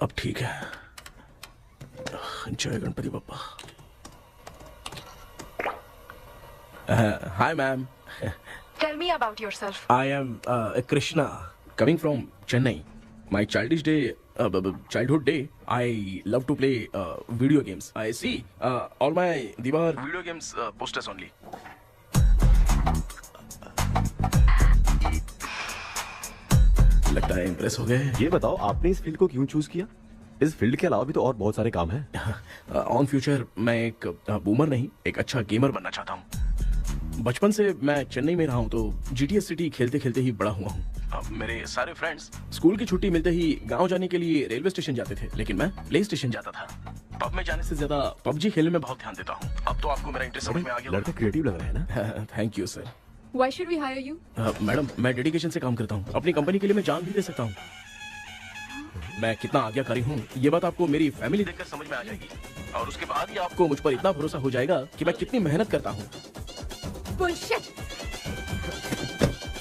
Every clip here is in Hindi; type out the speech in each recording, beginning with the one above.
अब ठीक है। जय Ganpati Bappa. Hi ma'am. Tell me about yourself. I am Krishna, coming from Chennai. My childhood day, I love to play video games. I see all my Diwar video games posters only. लगता है इम्प्रेस हो गए। ये बताओ आपने इस फील्ड को क्यों चूज किया? इस फील्ड के अलावा भी तो और बहुत सारे काम हैं। ऑन फ्यूचर मैं एक बूमर नहीं, एक अच्छा गेमर बनना चाहता हूँ। बचपन से मैं चेन्नई में रहा हूँ तो जीटीएस सिटी खेलते खेलते ही बड़ा हुआ हूँ। मेरे सारे फ्रेंड्स स्कूल की छुट्टी मिलते ही गांव जाने के लिए रेलवे स्टेशन जाते थे, लेकिन मैं प्ले स्टेशन जाता था। पब में जाने से ज्यादा पबजी खेलने में बहुत ध्यान देता हूँ। अब तो आपको मेरा इंटरेस्ट समझ में आ गया। लड़का क्रिएटिव लग रहा है ना। Thank you sir. Why should we hire you? Madam मैं डेडिकेशन से काम करता हूँ, अपनी कंपनी के लिए मैं जान भी दे सकता हूँ। मैं कितना आज्ञाकारी हूँ ये बात आपको मेरी फैमिली देखकर समझ में आ जाएगी, और उसके बाद ही आपको मुझ पर इतना भरोसा हो जाएगा कि मैं कितनी मेहनत करता हूँ। Bullshit.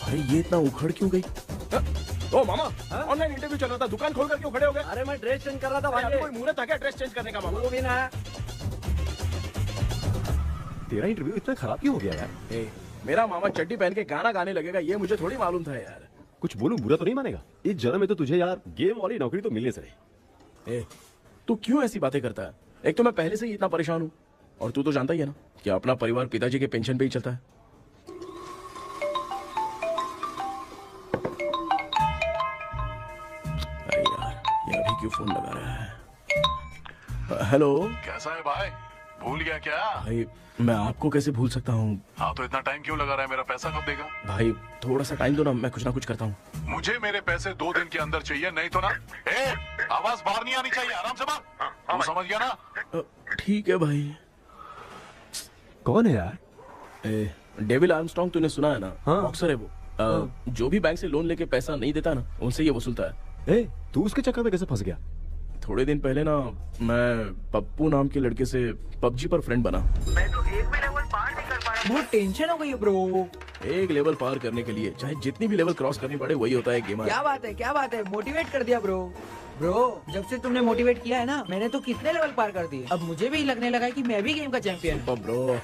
अरे ये इतना उखड़ क्यों गई? ओ मामा, ऑनलाइन इंटरव्यू चल रहा था, दुकान खोलकर क्यों खड़े हो गए? अरे मैं ड्रेस चेंज कर रहा था भाई। कोई मुहूर्त आ गया ड्रेस चेंज करने का मामा? वो भी ना। तेरा इंटरव्यू इतना खराब क्यों हो गया यार? मेरा मामा चड्डी पहन के गाना गाने लगेगा ये मुझे थोड़ी मालूम था यार। कुछ बोलूं बुरा तो नहीं मानेगा? इस जन्म में तो तुझे यार गेम वाली नौकरी तो मिलने से रही। तू क्यों ऐसी बातें करता है? एक तो मैं पहले से ही इतना परेशान हूँ, और तू तो जानता ही है ना कि अपना परिवार पिताजी के पेंशन पे ही चलता है। अरे यार ये अभी क्यों फोन लगा रहा है? हेलो। कैसा है भाई? भूल गया क्या? भाई मैं आपको कैसे भूल सकता हूँ? हाँ तो इतना टाइम क्यों लगा रहा है? मेरा पैसा कब देगा? भाई थोड़ा सा टाइम दो ना, मैं कुछ ना कुछ करता हूँ। मुझे मेरे पैसे 2 दिन के अंदर चाहिए, नहीं तो ना आवाज बाहर नहीं आनी चाहिए। आराम से बात। तू समझ गया ना? ठीक है भाई। कौन है यार? डेविल आर्मस्ट्रॉन्ग तूने सुना है ना? हाँ। बॉक्सर है वो। जो भी बैंक से लोन लेके पैसा नहीं देता ना उनसे ये वसूलता है। तू उसके चक्कर में कैसे फंस गया? थोड़े दिन पहले ना मैं पप्पू नाम के लड़के से पबजी पर फ्रेंड बना। मैं तो एक भी लेवल पार नहीं कर पा रहा। बहुत टेंशन हो गई ब्रो। एक लेवल पार करने के लिए चाहे जितनी भी लेवल क्रॉस करनी पड़े वही होता है गेमर। क्या बात है, मोटिवेट कर दिया ब्रो। ब्रो जब से तुमने मोटिवेट किया है ना, मैंने तो कितने लेवल पार कर दिए। अब मुझे भी लगने लगा है कि मैं भी गेम का चैंपियन हूँ। ब्रो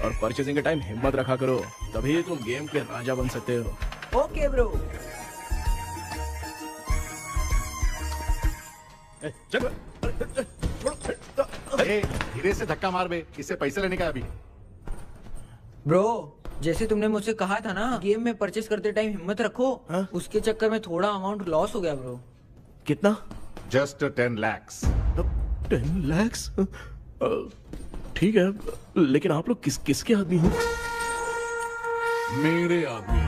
और परचेसिंग के टाइम हिम्मत रखा करो, तभी तुम गेम के राजा बन सकते हो। Okay bro. धीरे से धक्का मार बे, इससे पैसे लेने का अभी। ब्रो जैसे तुमने मुझसे कहा था ना गेम में परचेस करते टाइम हिम्मत रखो, उसके चक्कर में थोड़ा अमाउंट लॉस हो गया ब्रो। कितना? Just 10 lakhs। 10 lakhs? ठीक है, लेकिन आप लोग किसके आदमी हो? मेरे आदमी।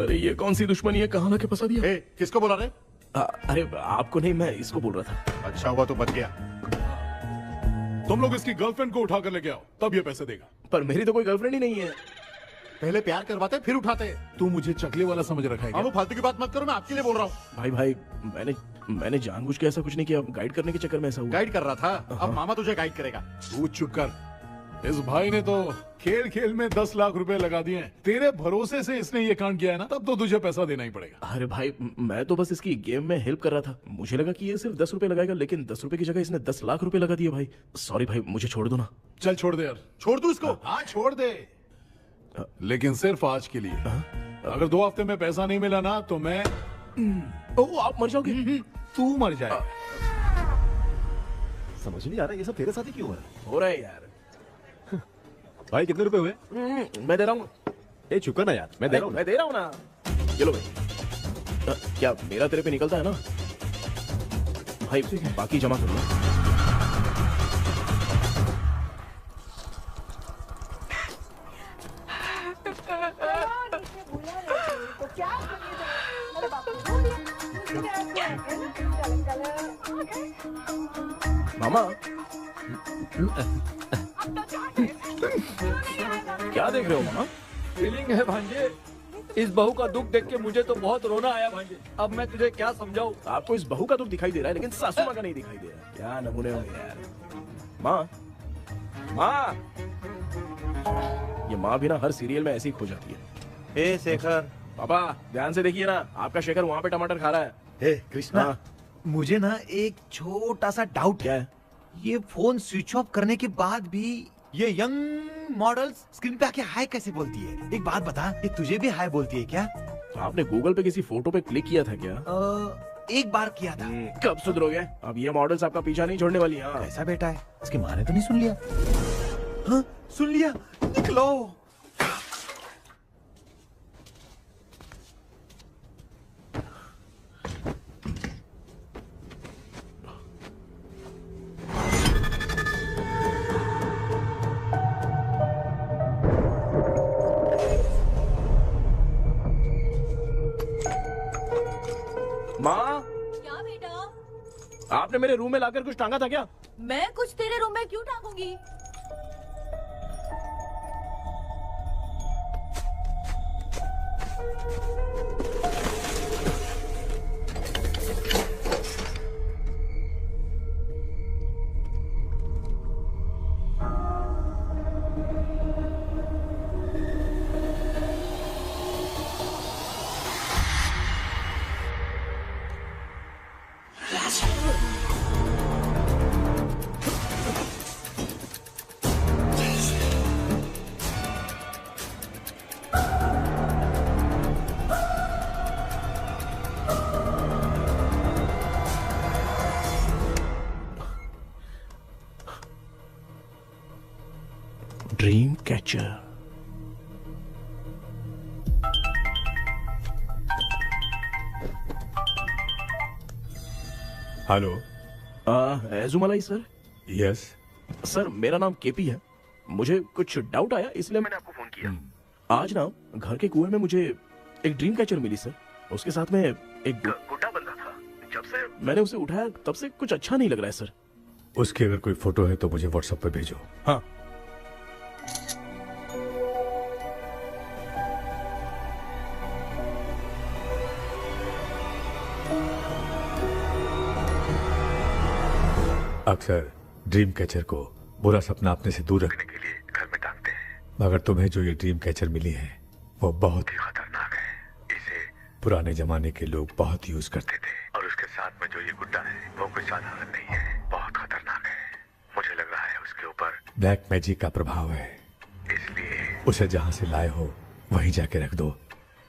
अरे ये कौन सी दुश्मनी है, कहाँ लाके फंसा दिया? किसको बोला रे? अरे आपको नहीं, मैं इसको बोल रहा था। अच्छा हुआ तो बच गया। तुम लोग इसकी गर्लफ्रेंड को उठा कर लेके आओ, तब ये पैसे देगा। पर मेरी तो कोई गर्लफ्रेंड ही नहीं है। पहले प्यार करवाते फिर उठाते। तू मुझे चकले वाला समझ रखा है क्या? अब फालतू की बात मत करो, मैं आपके लिए बोल रहा हूँ। भाई मैंने जानबूझ के ऐसा कुछ नहीं किया, गाइड करने के चक्कर में ऐसा हुआ। गाइड कर रहा था, अब मामा तुझे गाइड करेगा। तू चुप कर। इस भाई ने तो खेल खेल में 10 लाख रुपए लगा दिए। तेरे भरोसे से इसने ये कांड किया है ना, तब तो तुझे पैसा देना ही पड़ेगा। अरे भाई मैं तो बस इसकी गेम में हेल्प कर रहा था, मुझे लगा कि ये सिर्फ 10 रुपए लगाएगा, लेकिन 10 रुपए की जगह इसने 10 लाख रुपए लगा दिए। भाई सॉरी भाई, मुझे छोड़ दो ना। चल छोड़ दे यार। छोड़ दू इसको? हाँ छोड़ दे, लेकिन सिर्फ आज के लिए। अगर 2 हफ्ते में पैसा नहीं मिला ना तो मैं आप मर जाओगे। तू मर जाए। समझ नहीं आ रहा ये सब तेरे साथ ही क्यों हो रहा है यार? भाई कितने रुपए हुए? मैं दे रहा हूँ। चुप कर ना यार, मैं दे रहा हूँ। मैं दे रहा हूँ ना। चलो भाई। क्या मेरा तेरे पे निकलता है ना भाई? बाकी जमा कर लो। मामा क्या देख रहे हो मामा? फीलिंग है भांजे, इस बहू का दुख देख के मुझे तो बहुत रोना आया भांजे। अब मैं तुझे क्या समझाऊं? आपको इस बहू का दुख दिखाई दे रहा है, लेकिन सासू माँ का नहीं दिखाई दे रहा है। क्या नमूने हो यार। माँ ये माँ भी ना हर सीरियल में ऐसी ही खो जाती है। ए शेखर, पापा ध्यान से देखिए ना, आपका शेखर वहाँ पे टमाटर खा रहा है। हे कृष्णा, हाँ। मुझे ना एक छोटा सा डाउट क्या है। है? ये फोन स्विच ऑफ करने के बाद भी ये यंग मॉडल्स स्क्रीन पे आके हाय कैसे बोलती है? एक बात बता, ये तुझे भी हाय बोलती है क्या? तो आपने गूगल पे किसी फोटो पे क्लिक किया था क्या? एक बार किया था। कब सुधरोगे? अब ये मॉडल्स आपका पीछा नहीं छोड़ने वाली। हाँ। कैसा बेटा है? इसकी माँ ने तो नहीं सुन लिया? हाँ, सुन लिया। निकलो। माँ, क्या बेटा? आपने मेरे रूम में लाकर कुछ टांगा था क्या? मैं कुछ तेरे रूम में क्यों टांगूंगी? Dream catcher. Hello. Ezhumalai sir. Yes. Sir मेरा नाम केपी है। मुझे कुछ डाउट आया इसलिए मैंने आपको फोन किया। आज ना घर के कुएं में मुझे एक ड्रीम कैचर मिली सर। उसके साथ में एक गुड्डा बंधा था। जब से मैंने उसे उठाया तब से कुछ अच्छा नहीं लग रहा है सर। उसकी अगर कोई फोटो है तो मुझे व्हाट्सएप पे भेजो। हाँ। अक्सर ड्रीम कैचर को बुरा सपना अपने से दूर रखने के लिए घर में टांगते हैं, मगर तुम्हें जो ये ड्रीम कैचर मिली है वो बहुत ही खतरनाक है। इसे पुराने जमाने के लोग बहुत यूज करते थे, और उसके साथ में जो ये गुड्डा है वो कोई साधारण नहीं है, बहुत खतरनाक है। मुझे लग रहा है उसके ऊपर ब्लैक मैजिक का प्रभाव है, इसलिए उसे जहाँ से लाए हो वहीं जाके रख दो,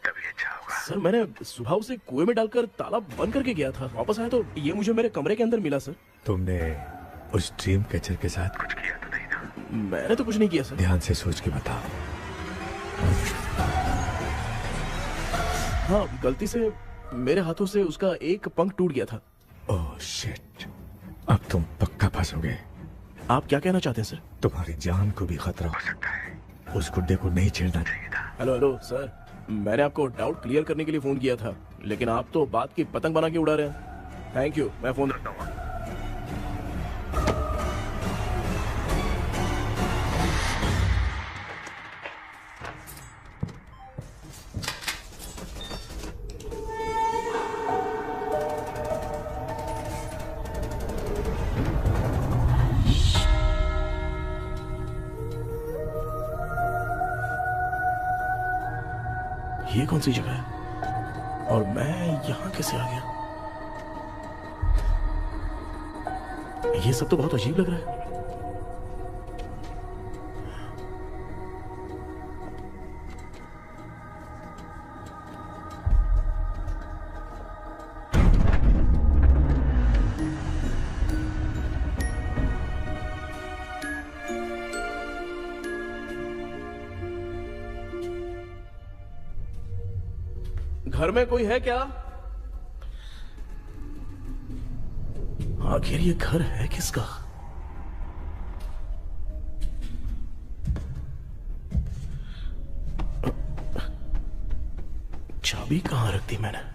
तभी अच्छा होगा। सर मैंने सुबह उसे कुएं में डालकर ताला बंद करके गया था। वापस आया तो ये मुझे मेरे कमरे के अंदर मिला सर। तुमने उस ड्रीम कैचर के साथ कुछ किया तो नहीं ना? मैंने तो कुछ नहीं किया सर। ध्यान से सोच के बताओ। हाँ, गलती से मेरे हाथों से उसका एक पंख टूट गया था। ओह शिट, अब तुम पक्का फंसोगे। आप क्या कहना चाहते हैं सर? तुम्हारी जान को भी खतरा हो सकता है। उस गुड्डे को नहीं छेड़ना चाहिए था। हेलो हेलो सर, मैंने आपको डाउट क्लियर करने के लिए फोन किया था, लेकिन आप तो बात की पतंग बना के उड़ा रहे हैं। थैंक यू, मैं फोन रखता हूँ। ये कौन सी जगह है और मैं यहाँ कैसे आ गया? ये सब तो बहुत अजीब लग रहा है। घर में कोई है क्या? आखिर ये घर है किसका? चाबी कहां रख दी मैंने?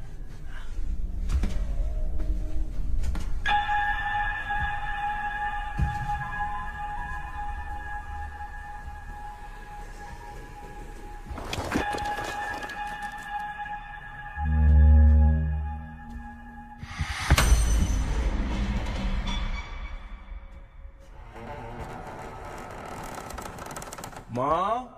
माँ,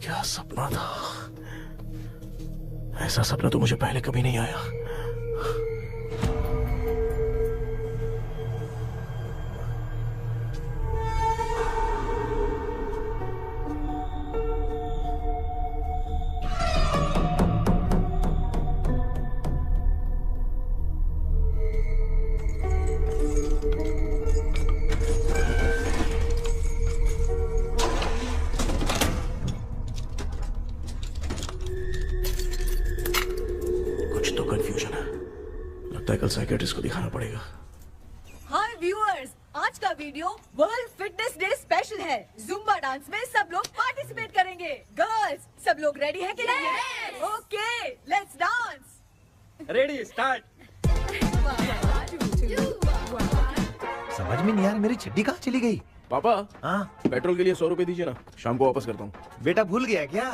क्या सपना था? ऐसा सपना तो मुझे पहले कभी नहीं आया। कल साइकियाट्रिस्ट को दिखाना पड़ेगा। हाय व्यूअर्स, आज का video world fitness day special है। जुम्बा डांस में सब लोग पार्टिसिपेट करेंगे। गर्ल्स, सब लोग रेडी हैं कि नहीं? Okay, let's dance. Ready, start. समझ में नहीं यार, मेरी चड्डी कहाँ चली गई? पापा, हाँ पेट्रोल के लिए 100 रुपए दीजिए ना, शाम को वापस करता हूँ। बेटा भूल गया क्या?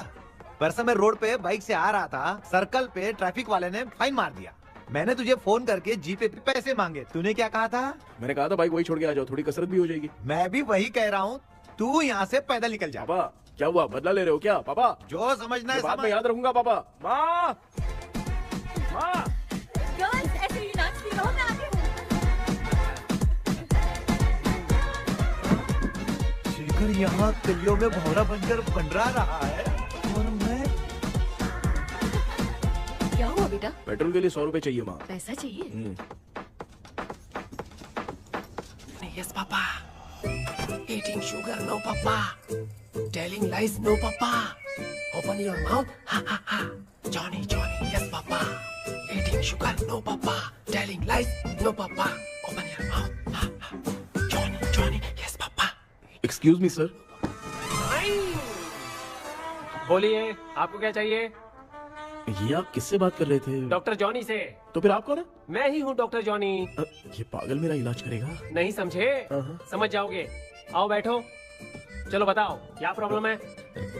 परसों मैं रोड पे बाइक से आ रहा था, सर्कल पे ट्रैफिक वाले ने फाइन मार दिया। मैंने तुझे फोन करके जीपे पे पैसे मांगे, तूने क्या कहा था? मैंने कहा था बाइक वही छोड़ के आ जाओ, थोड़ी कसरत भी हो जाएगी। मैं भी वही कह रहा हूँ, तू यहाँ से पैदल निकल जा। पापा क्या हुआ, बदला ले रहे हो क्या? पापा जो समझना है बाद में समझ। याद रखूंगा। पापा, माँ माँ, गर्ल्स, ऐसे ही नाचती रहो, मैं आती हूँ। शेखर यहाँ कलियों में भौरा बनकर बंडरा रहा है और मैं क्या हुआ बेटा? पेट्रोल के लिए 100 रुपए चाहिए माँ। पैसा चाहिए? Yes, Papa. Eating sugar, no, Papa. Telling lies, no, Papa. Open your mouth, ha ha ha. Johnny, Johnny, yes, Papa. Eating sugar, no, Papa. Telling lies, no, Papa. Open your mouth, ha ha. Johnny, Johnny, yes, Papa. Excuse me sir. बोलिए, आपको क्या चाहिए? ये आप किससे बात कर रहे थे? डॉक्टर जॉनी से। तो फिर आप कौन है? मैं ही हूँ डॉक्टर जॉनी। ये पागल मेरा इलाज करेगा? नहीं समझे? समझ जाओगे। आओ बैठो। चलो बताओ क्या प्रॉब्लम है?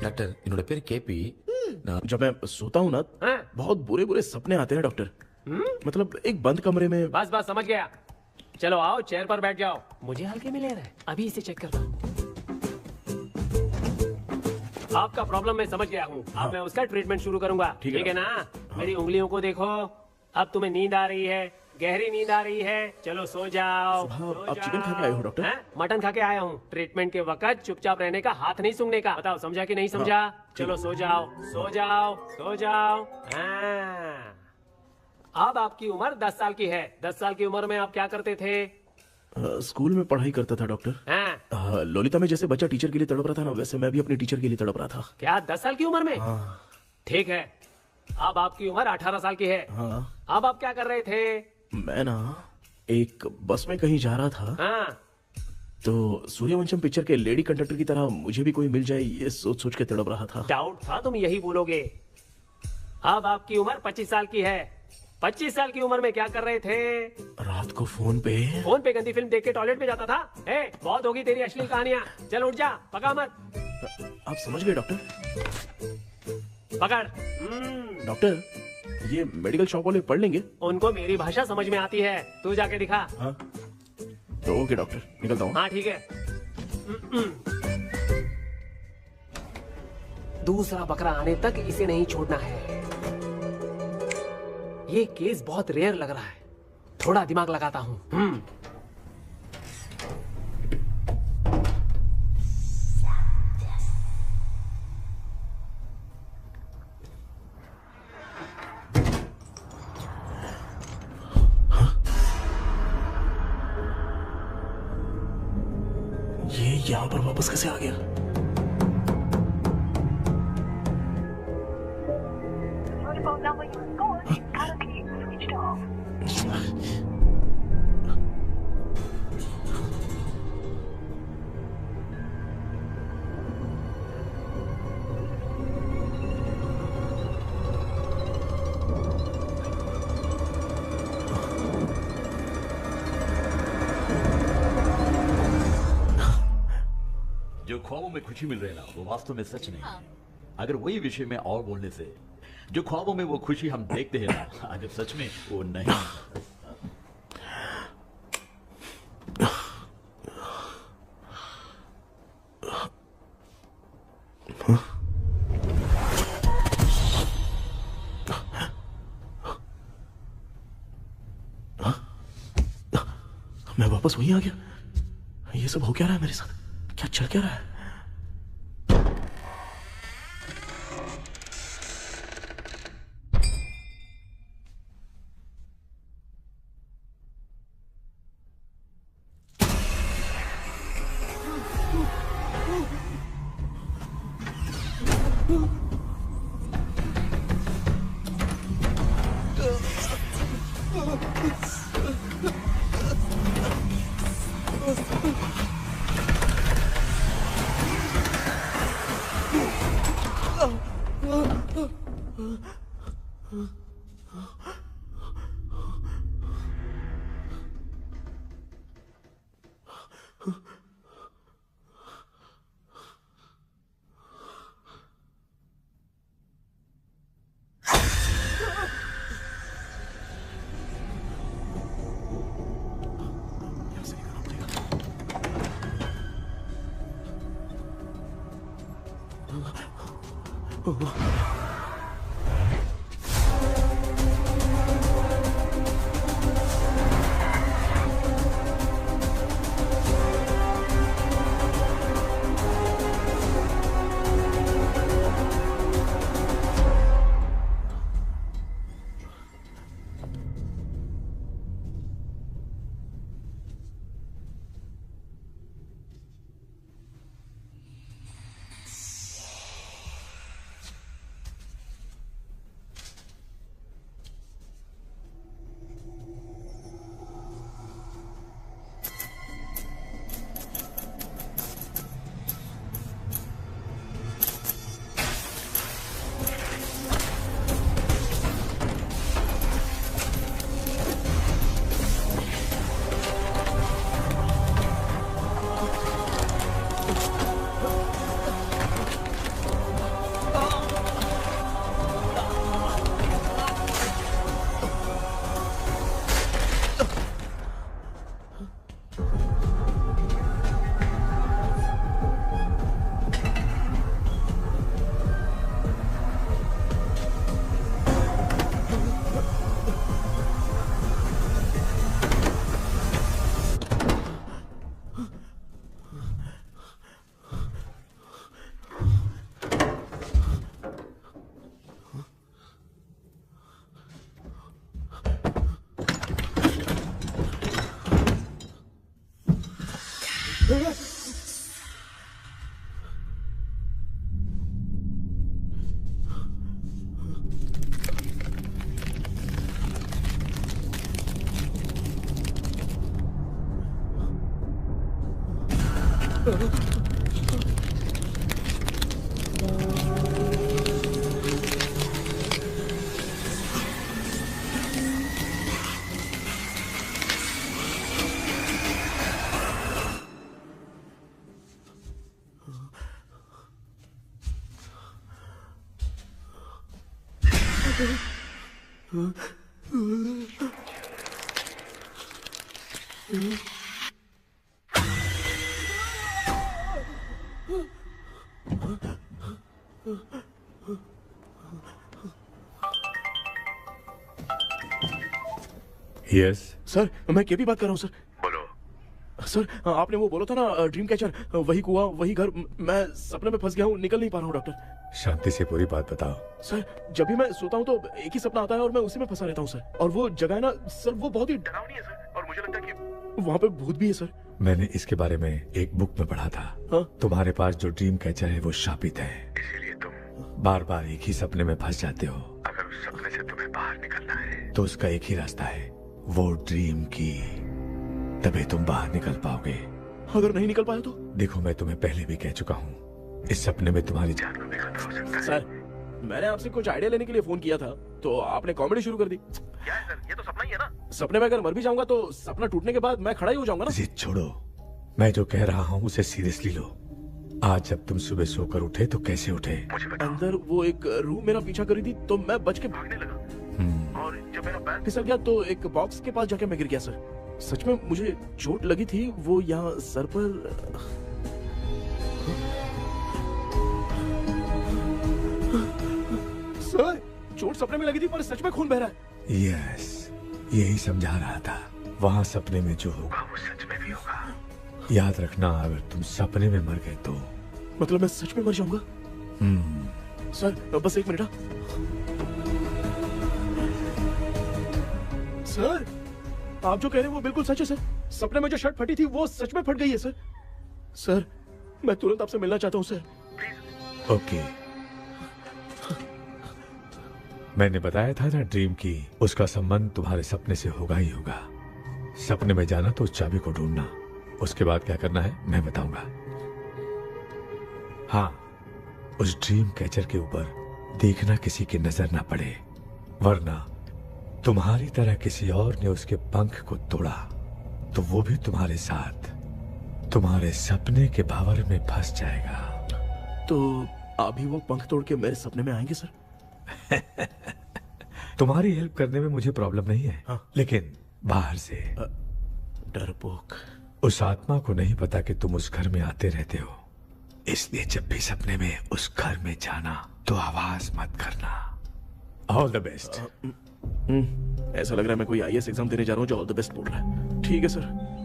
டாக்டர் என்னோட பேர் கேபி जब मैं सोता हूँ ना, हाँ? बहुत बुरे बुरे सपने आते हैं डॉक्टर। मतलब एक बंद कमरे में। बस बस समझ गया। चलो आओ चेयर पर बैठ जाओ। मुझे हल्के में ले रहा है, अभी इसे चेक करता हूँ। आपका प्रॉब्लम मैं समझ गया हूँ। अब मैं उसका ट्रीटमेंट शुरू करूंगा। ठीक है है ना? मेरी उंगलियों को देखो। अब तुम्हें नींद आ रही है, गहरी नींद आ रही है। चलो सो जाओ। सुबह आप चिकन खा के आए हो डॉक्टर? हैं? मटन खा के आया हूँ। ट्रीटमेंट के वक्त चुपचाप रहने का, हाथ नहीं सूंघने का। बताओ समझा कि नहीं समझा? चलो सो जाओ, सो जाओ, सो जाओ। हाँ। अब आपकी उम्र 10 साल की है। 10 साल की उम्र में आप क्या करते थे? स्कूल में पढ़ाई करता था डॉक्टर। हाँ। लोलिता में जैसे बच्चा टीचर के लिए तड़प रहा था ना, वैसे मैं भी अपने टीचर के लिए तड़प रहा था। क्या 10 साल की उम्र में? ठीक है। अब आपकी उम्र 18 साल की है। हाँ। अब आप क्या कर रहे थे? मैं ना एक बस में कहीं जा रहा था, हाँ। तो सूर्यवंशम पिक्चर के लेडी कंडक्टर की तरह मुझे भी कोई मिल जाए, ये सोच सोच के तड़प रहा था। डाउट था तुम यही बोलोगे। अब आपकी उम्र 25 साल की है। 25 साल की उम्र में क्या कर रहे थे? रात को फोन पे गंदी फिल्म देख के टॉयलेट में जाता था। बहुत होगी तेरी अश्लील कहानियां। चल उठ जा, पका मत। आप समझ गए डॉक्टर? पकड़। डॉक्टर, ये मेडिकल शॉप वाले पढ़ लेंगे? उनको मेरी भाषा समझ में आती है। तू जाके दिखा। हाँ तो ओके डॉक्टर, निकलता हूँ। हाँ ठीक है। दूसरा बकरा आने तक इसे नहीं छोड़ना है। ये केस बहुत रेयर लग रहा है, थोड़ा दिमाग लगाता हूँ। ये यहाँ पर वापस कैसे आ गया? ख्वाबों में खुशी मिल रही है ना, वो वास्तव में सच नहीं है। अगर वही विषय में और बोलने से, जो ख्वाबों में वो खुशी हम देखते हैं ना, अगर सच में वो नहीं। मैं वापस वहीं आ गया। ये सब हो क्या रहा है मेरे साथ? क्या चल क्या रहा है? यस सर, मैं केपी बात कर रहा हूँ सर। बोलो सर, आपने वो बोला था ना ड्रीम कैचर, वही कुआं वही घर। मैं सपने में फंस गया हूँ, निकल नहीं पा रहा हूँ डॉक्टर। शांति से पूरी बात बताओ। सर, जब भी मैं सोता हूँ तो एक ही सपना आता है और मैं उसी में फंसा रहता हूँ सर। और वो जगह है ना सर, वो बहुत ही डरावनी है सर, और मुझे लगता है कि वहाँ पे भूत भी है सर। मैंने इसके बारे में एक बुक में पढ़ा था। हाँ? तुम्हारे पास जो ड्रीम कैचर है वो शापित है, इसीलिए तुम बार बार एक ही सपने में फंस जाते हो। अगर उस सपने से तुम्हें बाहर निकलना है तो उसका एक ही रास्ता है, वो ड्रीम की, तभी तुम बाहर निकल पाओगे। अगर नहीं निकल पाया तो? देखो, मैं तुम्हें पहले भी कह चुका हूँ, इस सपने में तुम्हारी जान को भी खतरा हो सकता है। सर, मैंने आपसे कुछ आइडिया लेने के लिए फोन किया था तो आपने कॉमेडी शुरू कर दी। क्या है सर, ये तो सपना ही है ना। सपने में अगर मर भी जाऊंगा तो सपना टूटने के बाद मैं खड़ा ही हो जाऊंगा ना। जिद छोड़ो, मैं जो कह रहा हूँ उसे सीरियसली लो। आज जब तुम सुबह सोकर उठे तो कैसे उठे? अंदर वो एक रूह मेरा पीछा करी थी तो मैं बच के भागने लगा और जब मेरा पैर फिसल गया तो एक बॉक्स के पास जाके मैं गिर गया सर। सच में मुझे चोट लगी थी, वो यहाँ सर पर। सर चोट सपने में लगी थी पर सच में खून बह रहा है। यस, यही समझा रहा था। वहाँ सपने में जो होगा वो सच में भी होगा। याद रखना, अगर तुम सपने में मर गए तो मतलब मैं सच में मर जाऊंगा? सर बस एक मिनट। सर आप जो कह रहे हैं वो बिल्कुल सच है सर। सपने में जो शर्ट फटी थी वो सच में फट गई है सर। सर मैं तुरंत आपसे मिलना चाहता हूँ सर। ओके, मैंने बताया था ना ड्रीम की उसका संबंध तुम्हारे सपने से होगा ही होगा। सपने में जाना तो उस चाबी को ढूंढना, उसके बाद क्या करना है मैं बताऊंगा। हाँ, उस ड्रीम कैचर के ऊपर देखना किसी की नजर ना पड़े, वरना तुम्हारी तरह किसी और ने उसके पंख को तोड़ा तो वो भी तुम्हारे साथ तुम्हारे सपने के भावर में फंस जाएगा। तो अभी वो पंख तोड़ के मेरे सपने में आएंगे सर? तुम्हारी हेल्प करने में मुझे प्रॉब्लम नहीं है। हाँ। लेकिन बाहर से डरपोक। उस आत्मा को नहीं पता कि तुम उस घर में आते रहते हो, इसलिए जब भी सपने में उस घर में जाना तो आवाज मत करना। All the best. ऐसा लग रहा है मैं कोई आईएएस एग्जाम देने जा रहा हूँ जो ऑल द बेस्ट बोल रहा है। ठीक है सर।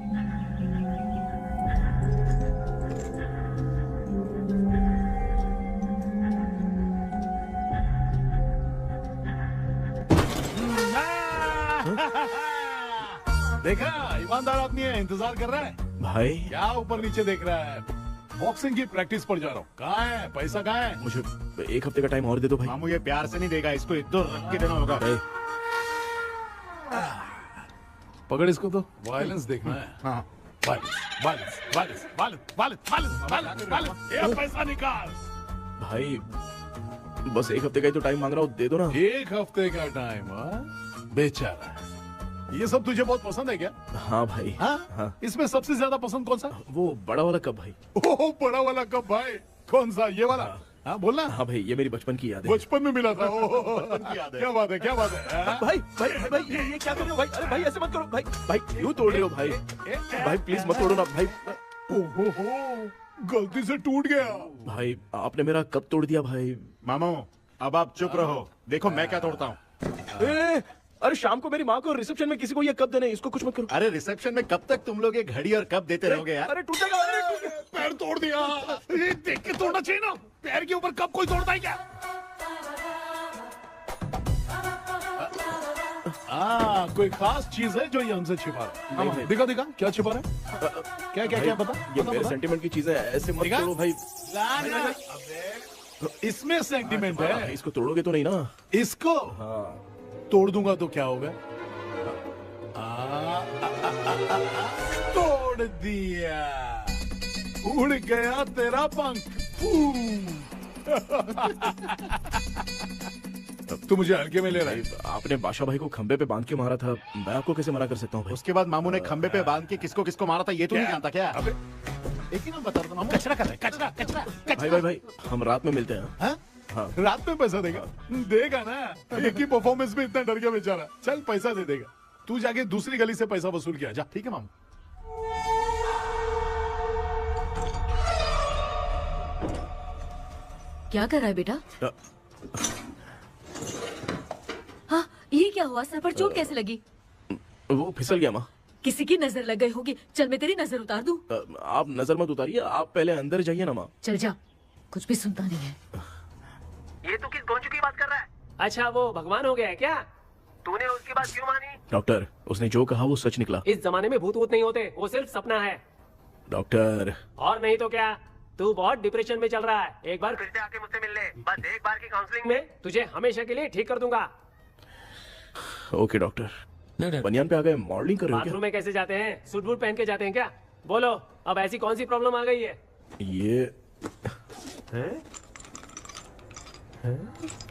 देखा, ईमानदार आदमी है, इंतजार कर रहा है। भाई क्या ऊपर नीचे देख रहा है? बॉक्सिंग की प्रैक्टिस पर जा रहा हूँ। कहाँ है पैसा? कहाँ है? मुझे एक हफ्ते का टाइम और दे दो भाई। मामू ये प्यार से नहीं देगा, इसको एक दो रख के देना होगा। पकड़ इसको तो। वायलेंस देखना है। हाँ। वायलेंस। ये पैसा निकाल। भाई बस एक हफ्ते का ही तो टाइम मांग रहा हूँ, दे दो ना। एक हफ्ते का टाइम? बेचारा, ये सब तुझे बहुत पसंद है क्या? हाँ भाई। हाँ? इसमें सबसे ज्यादा पसंद कौन सा? वो बड़ा वाला कप भाई। ओह, बड़ा वाला कप भाई। कौन सा? ये वाला? हाँ बोलना। हाँ भाई, ये मेरी बचपन की याद है। बचपन में मिला था। क्या बात है, क्या बात है। हाँ? भाई भाई भाई ये क्या कर रहे हो भाई? अरे भाई ऐसे मत करो भाई। भाई क्यों तोड़ रहे हो भाई? भाई प्लीज मत तोड़ो ना भाई। ओहो, गलती से टूट गया। भाई आपने मेरा कप तोड़ दिया भाई। मामू अब आप चुप रहो, देखो मैं क्या तोड़ता हूँ। अरे शाम को मेरी माँ को रिसेप्शन में किसी को ये कप देने, इसको कुछ मत करो। अरे रिसेप्शन में कब तक तुम लोग ये घड़ी और कप देते रहोगे यार? अरे टूटेगा। पैर तोड़ दिया। ये देख के तोड़ना चाहिए ना। पैर के ऊपर कब कोई तोड़ता है क्या? कोई खास चीज है जो ये हमसे छिपा रहा है? नहीं। दिखा दिखा, क्या छिपा रहा है? क्या बता? ये मेरे सेंटीमेंट की चीजें ऐसे मत दिखा? तोड़ो भाई। तो इसमें सेंटीमेंट है। इसको तोड़ोगे तो नहीं ना? इसको तोड़ दूंगा तो क्या होगा? तोड़ दिया, उड़ गया तेरा पंख। तू मुझे हल्के में ले रहा है। आपने बादशाह भाई को खंबे पे बांध के मारा था, मैं आपको कैसे मना कर सकता हूँ भाई? उसके बाद मामू ने खंबे पे बांध के किसको किसको मारा था ये तो नहीं जानता क्या? एक ही नाम बता रहा था मामू। कचरा कर रहा है, कचरा कचरा। भाई भाई भाई हम रात में मिलते हैं। हाँ? रात में पैसा देगा? देगा ना, एक ही परफॉर्मेंस में इतना डर गया बेचारा। चल पैसा दे देगा, तू जाके दूसरी गली से पैसा वसूल किया जा। ठीक है मामू। क्या कर रहा है बेटा? हाँ, ये क्या हुआ? सर पर चोट कैसे लगी? वो फिसल गया माँ। किसी की नजर लग गई होगी। चल मैं तेरी नजर उतार दूं। आप नजर मत उतारिए, आप पहले अंदर जाइए ना माँ। चल जा, कुछ भी सुनता नहीं है। ये तू किस गोंजू की बात कर रहा है? अच्छा, वो भगवान हो गया है क्या? तूने उसकी बात क्यों मानी? डॉक्टर, उसने जो कहा वो सच निकला। इस जमाने में भूत वूत नहीं होते, वो सिर्फ सपना है। डॉक्टर। और नहीं तो क्या, तू बहुत डिप्रेशन में चल रहा है। एक बार फिर से आके मुझसे मिल ले, बस एक बार की काउंसलिंग में तुझे हमेशा के लिए ठीक कर दूंगा। Okay doctor. बनियान पे आ गए, मॉडलिंग कर रहे हो बाथरूम में कैसे जाते हैं? सूट बूट पहन के जाते हैं क्या? बोलो, अब ऐसी कौन सी प्रॉब्लम आ गई है?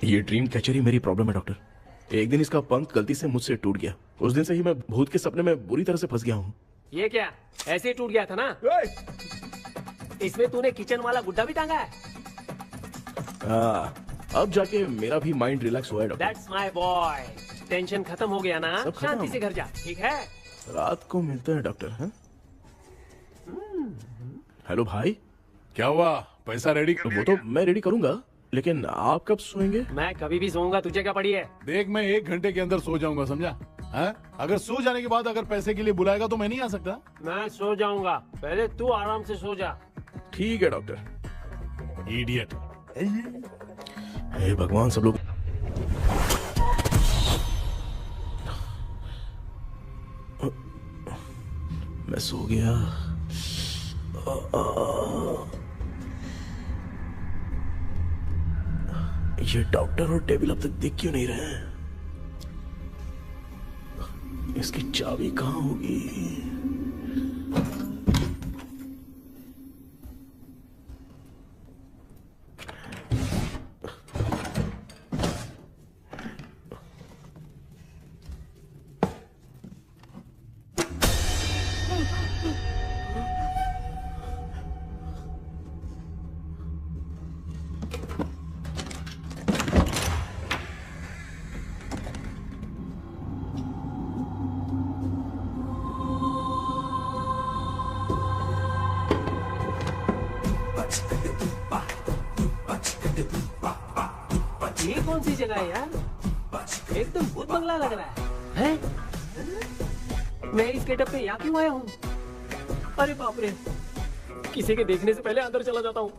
ये ड्रीम कैचर ही मेरी प्रॉब्लम है डॉक्टर। एक दिन इसका पंख गलती से मुझसे टूट गया। उस दिन से ही मैं भूत के सपने में बुरी तरह से फंस गया हूँ। ये क्या ऐसे ही टूट गया था ना? इसमें तूने किचन वाला गुड्डा भी टांगा है? अब जाके मेरा भी माइंड रिलैक्स हुआ है doctor. That's my boy. Tension खत्म हो गया ना? सब खत्म। शांति से घर जा, ठीक है? रात को मिलते हैं डॉक्टर। हैं? हेलो भाई, क्या हुआ? पैसा रेडी कर वो तो मैं रेडी करूंगा, लेकिन आप कब सोएंगे? मैं कभी भी सोऊंगा, तुझे क्या पड़ी है? देख, मैं 1 घंटे के अंदर सो जाऊंगा, समझा? हैं? अगर सो जाने के बाद अगर पैसे के लिए बुलाएगा तो मैं नहीं आ सकता। मैं सो जाऊंगा, पहले तू आराम से सो जा। ठीक है डॉक्टर। इडियट। हे भगवान, सब लोग मैं सो गया। ये डॉक्टर और टेबल अब तक दिख क्यों नहीं रहे हैं? इसकी चाबी कहाँ होगी? ये कौन सी जगह है यार? एकदम भूत बंगला लग रहा है। हैं? मैं इस गेटअप पे यहाँ क्यों आया हूँ? अरे बाप रे, किसी के देखने से पहले अंदर चला जाता हूँ।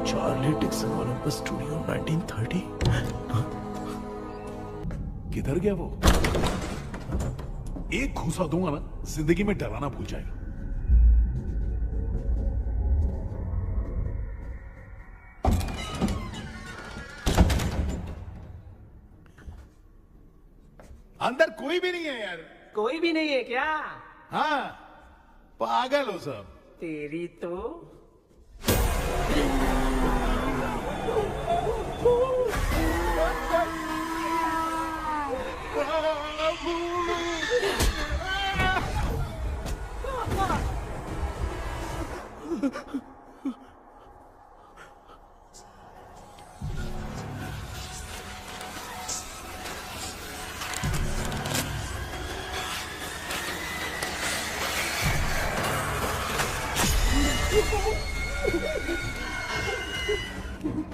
Charlie Dixon Olympus studio 1930। किधर गया वो? एक घूसा दूंगा ना, जिंदगी में डराना भूल जाएगा। अंदर कोई भी नहीं है यार। कोई भी नहीं है क्या? हाँ, पागल हो सब। तेरी तो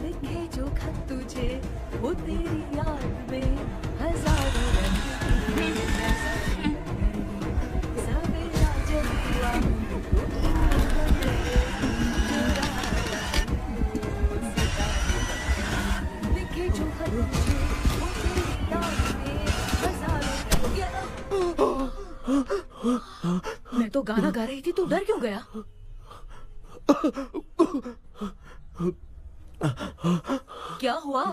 लिखे जो खत तुझे वो तेरी याद में हजारों रंग की सवेरा जब हुआ लिखे जो खत तुझे वो तेरी याद में हजारों रंग। मैं तो गाना गा रही थी, तू डर क्यों गया? क्या हुआ?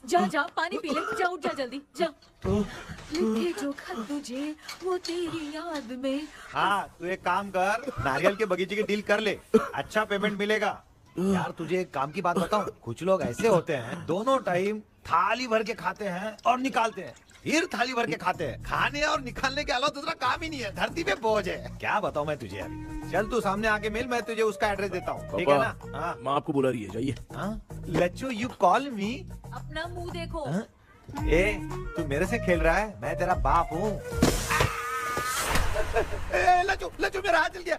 जा जा पानी पी ले, जा उठ जा जल्दी जा। लिखे जो खत तुझे वो तेरी याद में। हाँ, तू एक काम कर, नारियल के बगीचे की डील कर ले, अच्छा पेमेंट मिलेगा। यार तुझे एक काम की बात बताऊं, कुछ लोग ऐसे होते हैं दोनों टाइम थाली भर के खाते हैं और निकालते हैं, फिर थाली भर के खाते हैं। खाने और निकालने के अलावा दूसरा काम ही नहीं है, धरती पे बोझ है। क्या बताऊं मैं तुझे अभी। चल तू सामने आके मिल, मैं तुझे उसका एड्रेस देता हूँ, ठीक है ना? हाँ, माँ आपको बुला रही है, जाइए। लच्चू यू कॉल मी। अपना मुंह देखो। ए, तू मेरे से खेल रहा है? मैं तेरा बाप हूँ। लच्चू लच्चू मेरा हाथ जल गया।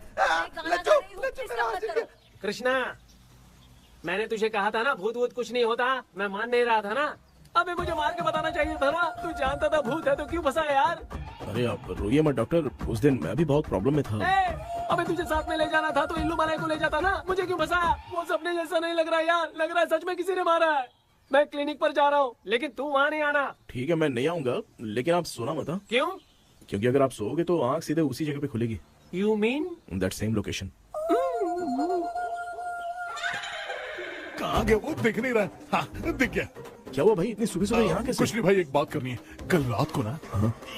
लच्चू लच्चू मेरा हाथ जल गया। कृष्णा, मैंने तुझे कहा था ना भूत वूत कुछ नहीं होता। मैं मान नहीं रहा था ना। अबे मुझे मार के बताना चाहिए था ना। तू जानता था भूत है तो क्यों फंसा यार? अरे आप रोइए मत डॉक्टर, उस दिन मैं भी बहुत प्रॉब्लम में था। अबे तुझे साथ में ले जाना था तो इल्लू माला को ले जाता ना। मुझे क्यों फंसाया? वो सपने जैसा नहीं लग रहा यार, लग रहा है सच में किसी ने मारा है। मैं क्लिनिक पर जा रहा हूँ, लेकिन तू वहाँ नहीं आना। ठीक है, मैं नहीं आऊंगा, लेकिन आप सोना मत। हाँ? क्यों? क्योंकि अगर आप सोओगे तो आंख सीधे उसी जगह पे खुलेगी। You mean that same location. कहाँ गया वो? दिख नहीं रहा। हाँ, दिख गया। क्या हुआ भाई, इतनी सुबह सुबह यहाँ कैसे? कुछ नहीं भाई, एक बात करनी है। कल रात को ना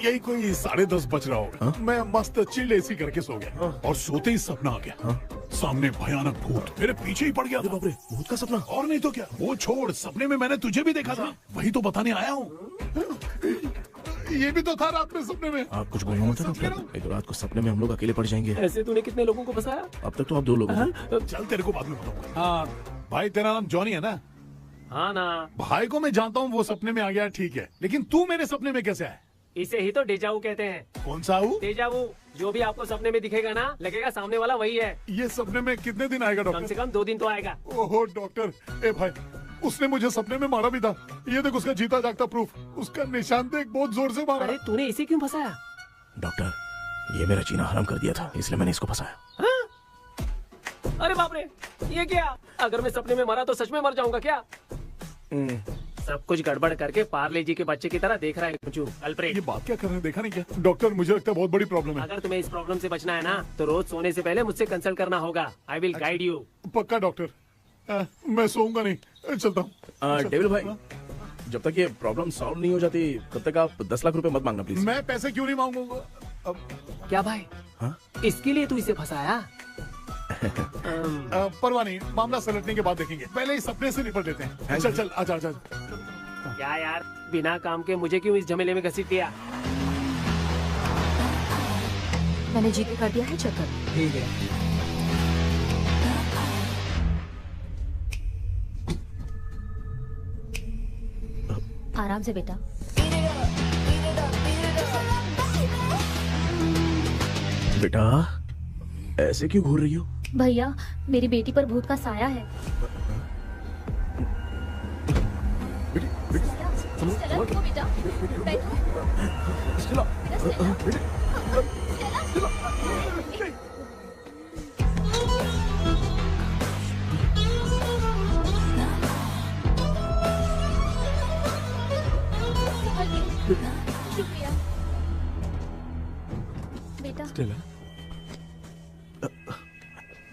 यही कोई 10:30 बज रहा होगा, मैं मस्त चिल्ड एसी करके सो गया और सोते ही सपना आ गया। सामने भयानक भूत मेरे पीछे ही पड़ गया था। बाप रे, भूत का सपना? और नहीं तो क्या, वो छोड़, सपने में मैंने तुझे भी देखा था, वही तो बताने आया हूँ। ये भी तो था रात में सपने में। आप कुछ बोलना मत डॉक्टर, एक रात को सपने में हम लोग अकेले पड़ जाएंगे। ऐसे तूने कितने लोगों को फंसाया? अब तक तो आप 2 लोग हैं। चल तेरे को बाद में बताऊंगा। हाँ भाई, तेरा नाम जॉनी है ना? हाँ ना। भाई को मैं जानता हूँ, वो सपने में आ गया, ठीक है, लेकिन तू मेरे सपने में कैसे आया? इसे ही तो डेजावू कहते हैं। कौन सा हूँ? डेजावू, जो भी आपको सपने में दिखेगा ना, लगेगा सामने वाला वही है। ये सपने में कितने दिन आएगा डॉक्टर? कम से कम 2 दिन तो आएगा। ओहो डॉक्टर, ए भाई, उसने मुझे सपने में मारा भी था। ये देख उसका जीता जागता प्रूफ, उसका निशान देख, बहुत जोर से मारा। अरे तूने इसे क्यों फंसाया? डॉक्टर, ये मेरा जीना हराम कर दिया था, इसलिए मैंने इसको फंसाया। हाँ? अरे बाप रे, ये क्या? अगर मैं सपने में मरा तो सच में मर जाऊंगा क्या? सब कुछ गड़बड़ करके पार्ले जी के बच्चे की तरह देख रहा है कुछ अल्फ्रेड। ये बात क्या कर रहे हैं, देखा नहीं क्या? डॉक्टर, मुझे लगता है बहुत बड़ी प्रॉब्लम है। अगर तुम्हें इस प्रॉब्लम से बचना है ना, तो रोज सोने से पहले मुझसे कंसल्ट करना होगा। I will guide you. पक्का डॉक्टर, मैं सोऊंगा नहीं, चलता हूँ। डेविल भाई, जब तक ये प्रॉब्लम सॉल्व नहीं हो जाती तब तक आप 10 लाख रुपए मत मांगना प्लीज। मैं पैसे क्यों नहीं मांगूंगा? क्या भाई? हाँ? इसके लिए तू इसे फंसाया? परवाह नहीं, मामला सलटने के बाद देखेंगे, पहले इस सपने से निपट लेते हैं। चल चल, आजा आजा। क्या यार, बिना काम के मुझे क्यों इस झमेले में घसीट दिया? मैंने जीपे कर दिया है, चेक कर। ठीक है। आराम से बेटा। बेटा, ऐसे क्यों घूर रही हो? भैया, मेरी बेटी पर भूत का साया है। स्टेला, रुको बेटा, बैठो। बेटा, शुक्रिया बेटा।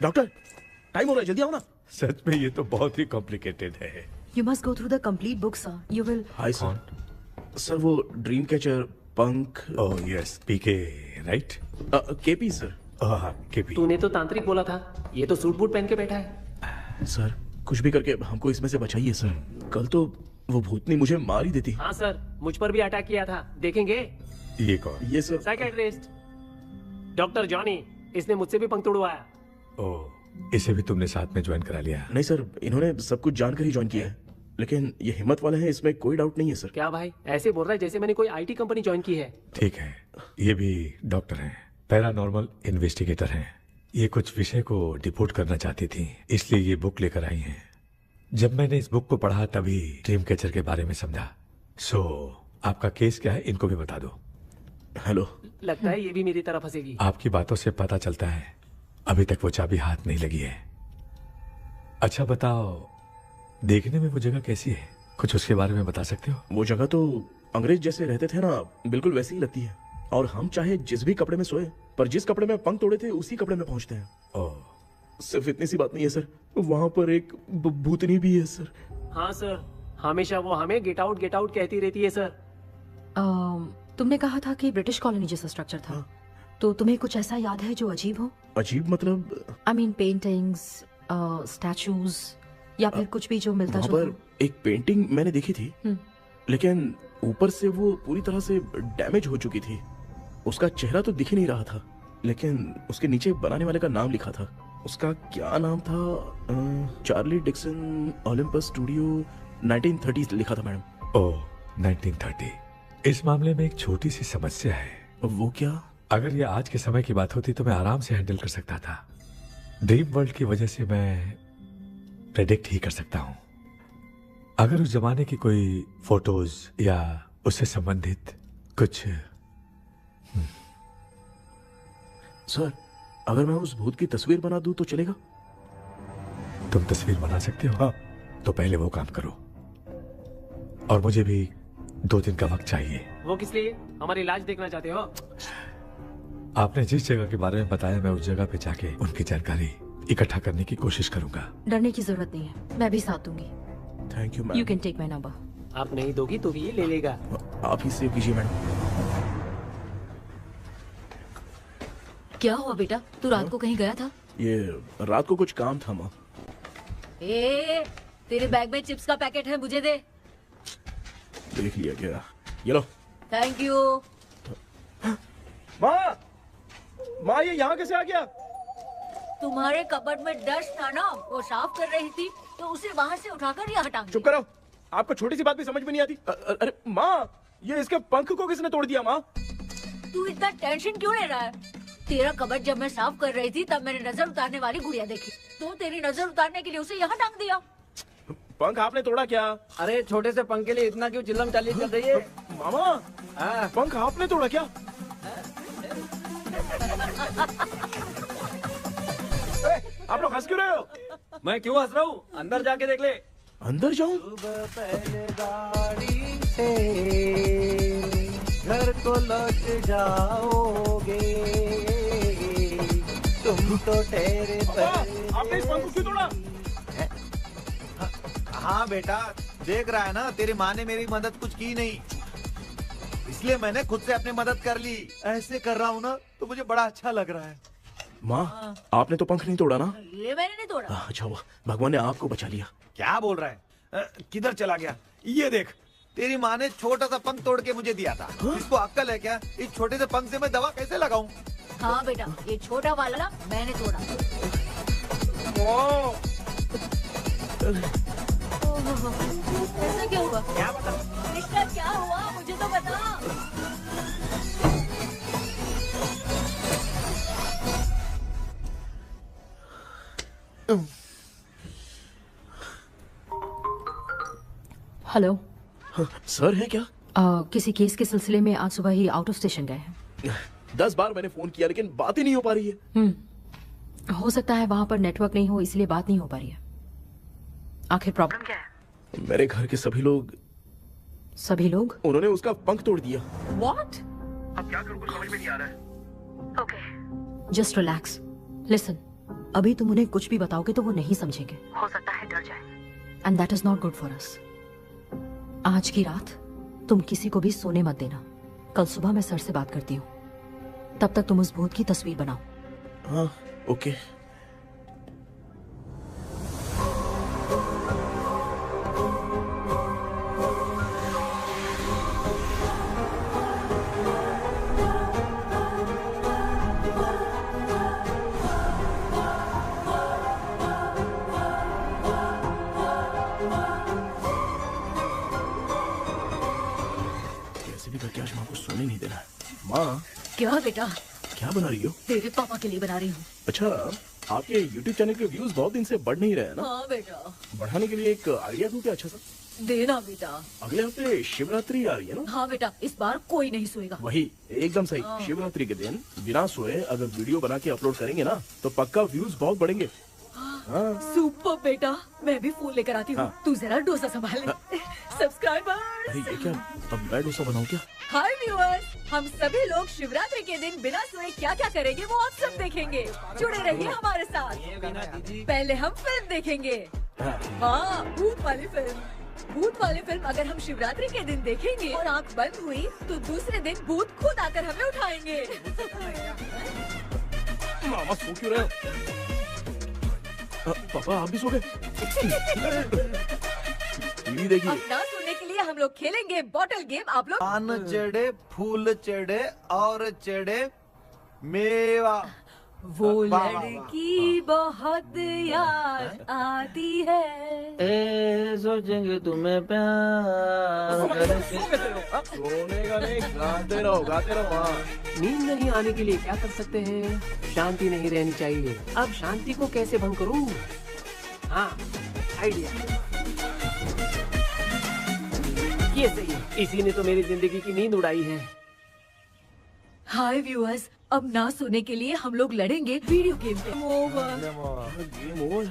डॉक्टर, टाइम हो रहा है, जल्दी आओ ना। सच में ये तो बहुत ही कॉम्प्लिकेटेड है। You must go through the complete book, sir. You will. Hi sir. Sir, वो ड्रीम कैचर, पंख। ओह यस, पीके राइट? KP sir. हाँ, केपी। तूने तो तांत्रिक बोला था, ये तो सूट बूट पहन के बैठा है। सर, कुछ भी करके हमको इसमें से बचाइए सर। कल तो वो भूतनी मुझे मार ही देती। हाँ सर, मुझ पर भी अटैक किया था, देखेंगे? ये कौन? ये सर साइकियाट्रिस्ट डॉक्टर जॉनी, इसने मुझसे भी पंख तोड़वाया। ओह, इसे भी तुमने साथ में ज्वाइन करा लिया? नहीं सर, इन्होंने सब कुछ जानकर ही ज्वाइन किया है, लेकिन ये हिम्मत वाले हैं, इसमें कोई डाउट नहीं है सर। क्या भाई, ऐसे बोल रहा है जैसे मैंने कोई आईटी कंपनी ज्वाइन की है। ठीक है, ये भी डॉक्टर हैं, पैरानॉर्मल इन्वेस्टिगेटर हैं। ये कुछ विषय को डिपोर्ट करना चाहती थी, इसलिए ये बुक लेकर आई हैं। जब मैंने इस बुक को पढ़ा तभी ड्रीम कैचर के बारे में समझा। सो आपका केस क्या है, इनको भी बता दो। हेलो। लगता है ये भी मेरी तरफ फंसेगी। आपकी बातों से पता चलता है अभी तक वो चाबी हाथ नहीं लगी है। अच्छा बताओ, देखने में वो जगह कैसी है, कुछ उसके बारे में बता सकते हो? वो जगह तो अंग्रेज जैसे रहते थे ना, बिल्कुल वैसी ही लगती है। और हम चाहे जिस भी कपड़े में सोए, पर जिस कपड़े में पंख तोड़े थे उसी कपड़े में पहुंचते हैं। ओह, सिर्फ इतनी सी बात नहीं है सर, वहाँ पर एक भूतनी भी है सर। हाँ सर, हमेशा वो हमें गेट आउट कहती रहती है सर। तुमने कहा था कि ब्रिटिश कॉलोनी जैसा स्ट्रक्चर था, तो तुम्हें कुछ ऐसा याद है जो अजीब हो? अजीब मतलब? I mean पेंटिंग्स, स्टैचूज या फिर कुछ भी जो मिलता वहाँ जुलता पर एक पेंटिंग मैंने देखी थी, लेकिन ऊपर से वो पूरी तरह से डैमेज हो चुकी थी। उसका चेहरा तो दिख ही नहीं रहा था, लेकिन उसके नीचे बनाने वाले का नाम लिखा था। उसका क्या नाम था? चार्ली डिक्सन, ओलंपस स्टूडियो, 1930 लिखा था मैडम। ओह, 1930। इस मामले में एक छोटी सी समस्या है। वो क्या? अगर ये आज के समय की बात होती तो मैं आराम से हैंडल कर सकता था। ड्रीम वर्ल्ड की वजह से मैं प्रेडिक्ट ही कर सकता हूं। अगर उस जमाने की कोई फोटोज या उससे संबंधित कुछ। सर, अगर मैं उस भूत की तस्वीर बना दूं तो चलेगा? तुम तस्वीर बना सकते हो? हाँ। तो पहले वो काम करो, और मुझे भी 2 दिन का वक्त चाहिए। वो किस लिए? हमारी इलाज देखना चाहते हो? आपने जिस जगह के बारे में बताया, मैं उस जगह पे जाके उनकी जानकारी इकट्ठा करने की कोशिश करूंगा। डरने की जरूरत नहीं है, मैं भी साथ दूंगी। Thank you ma'am. You can take my number. आप नहीं दोगी तो भी ये ले लेगा। आप ही सेव कीजिए मैडम। क्या हुआ बेटा, तू रात को कहीं गया था? ये रात को कुछ काम था माँ। ए, तेरे बैग में चिप्स का पैकेट है, मुझे दे। देख लिया क्या? ये लो। Thank you. माँ, माँ ये यहाँ कैसे आ गया? तुम्हारे कबर्ड में डस्ट था ना, वो साफ कर रही थी तो उसे वहाँ से उठाकर यहाँ टांग चुप करो, आपको छोटी सी बात भी समझ में नहीं आती। अरे माँ, ये इसके पंख को किसने तोड़ दिया माँ? तू इतना टेंशन क्यों ले रहा है? तेरा कबर्ड जब मैं साफ कर रही थी तब मैंने नजर उतारने वाली गुड़िया देखी, तो तेरी नजर उतारने के लिए उसे यहाँ टांग दिया। पंख आपने तोड़ा क्या? अरे छोटे से पंख के लिए इतना क्यों चिल्लम चाली चल रही है? मामा, पंख आपने तोड़ा क्या? आप लोग हंस क्यों रहे हो? मैं क्यों हंस रहा हूँ? अंदर जाके देख ले। अंदर जाऊं? घर को लौट जाओगे तुम तो ठहरे। आपने इस पंख को क्यों तोड़ा? हाँ बेटा, देख रहा है ना, तेरी माँ ने मेरी मदद कुछ की नहीं, इसलिए मैंने खुद से अपनी मदद कर ली। ऐसे कर रहा हूँ ना तो मुझे बड़ा अच्छा लग रहा है। माँ, आपने तो पंख नहीं तोड़ा ना? ये मैंने नहीं तोड़ा। अच्छा हुआ, भगवान ने आपको बचा लिया। क्या बोल रहा है? किधर चला गया? ये देख, तेरी माँ ने छोटा सा पंख तोड़ के मुझे दिया था। इसको अक्कल है क्या? इस छोटे से पंख से मैं दवा कैसे लगाऊं? हाँ बेटा, ये छोटा वाला मैंने तोड़ा। ऐसा क्या हुआ? क्या बता? रिश्ता क्या हुआ, मुझे तो बता। हेलो सर है क्या? किसी केस के सिलसिले में आज सुबह ही आउट ऑफ स्टेशन गए हैं। 10 बार मैंने फोन किया लेकिन बात ही नहीं हो पा रही है। हो सकता है वहां पर नेटवर्क नहीं हो, इसलिए बात नहीं हो पा रही है। आखिर प्रॉब्लम क्या है? मेरे घर के सभी लोग उन्होंने उसका पंख तोड़ दिया। व्हाट? अब क्या करूं कुछ समझ में नहीं आ रहा है। Okay, just relax. लिसन, अभी तुम उन्हें कुछ भी बताओगे तो वो नहीं समझेंगे, हो सकता है डर जाए, and that is not good for us. आज की रात तुम किसी को भी सोने मत देना। कल सुबह मैं सर से बात करती हूँ, तब तक तुम उस भूत की तस्वीर बनाओ। हाँ, ओके। करके आज माँ को सोने नहीं देना। माँ, क्या बेटा? क्या बना रही हो? तेरे पापा के लिए बना रही हूँ। अच्छा, आपके YouTube चैनल के व्यूज बहुत दिन से बढ़ नहीं रहे हैं ना? हाँ बेटा। बढ़ाने के लिए एक आइडिया दूं क्या अच्छा सा? देना बेटा। अगले हफ्ते शिवरात्रि आ रही है ना? हाँ बेटा, इस बार कोई नहीं सोएगा। वही, एकदम सही। शिवरात्रि के दिन बिना सोए अगर वीडियो बना के अपलोड करेंगे ना तो पक्का व्यूज बहुत बढ़ेंगे। सुपर बेटा, मैं भी फोन लेकर आती हूँ। तू जरा डोसा संभाल ले। सब्सक्राइबर्स। अरे ये क्या? अब मैं डोसा बनाऊं क्या? हाय व्यूअर्स, हम सभी लोग शिवरात्रि के दिन बिना सोए क्या क्या करेंगे वो आप सब देखेंगे। जुड़े रहिए हमारे साथ। पहले हम फिल्म देखेंगे। हाँ, भूत वाली फिल्म अगर हम शिवरात्रि के दिन देखेंगे और आँख बंद हुई तो दूसरे दिन भूत खुद आकर हमें उठाएंगे। मामा सो क्यों रहे हो? पापा आप भी सो गए? टीवी देखिए। अब ना सुनने के लिए हम लोग खेलेंगे बॉटल गेम। आप लोग पान चढ़े, फूल चढ़े और चढ़े मेवा। वो लड़की बहुत याद आती है। सोचेंगे तुम्हें प्यार। सोने का नहीं, गाते रहो। नींद नहीं आने के लिए क्या कर सकते हैं? शांति नहीं रहनी चाहिए। अब शांति को कैसे भंग करूं? हाँ, आइडिया। ये सही है, इसी ने तो मेरी जिंदगी की नींद उड़ाई है। हाय व्यूअर्स, अब ना सोने के लिए हम लोग लड़ेंगे वीडियो गेम पे। Game over.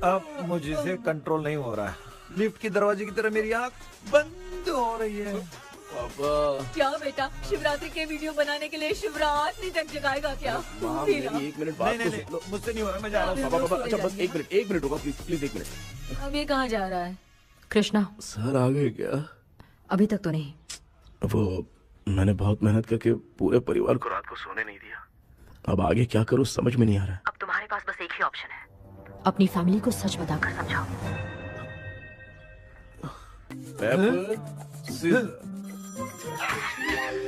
अब मुझसे कंट्रोल नहीं हो रहा है। लिफ्ट के दरवाजे की तरह मेरी आँख बंद हो रही है। पापा क्या बेटा, शिवरात्रि के वीडियो बनाने के लिए शिवरात्रि तक जगाएगा क्या? मेरी 1 मिनट बात नहीं, मुझसे नहीं हो रहा, मैं जा रहा हूँ। पापा अच्छा बस 1 मिनट होगा, प्लीज 1 मिनट। अब ये कहाँ जा रहा है? कृष्णा, सर आ गए क्या? अभी तक तो नहीं। वो मैंने बहुत मेहनत करके पूरे परिवार को रात को सोने नहीं दिया। अब आगे क्या करूं समझ में नहीं आ रहा। अब तुम्हारे पास बस एक ही ऑप्शन है, अपनी फैमिली को सच बताकर समझाओ।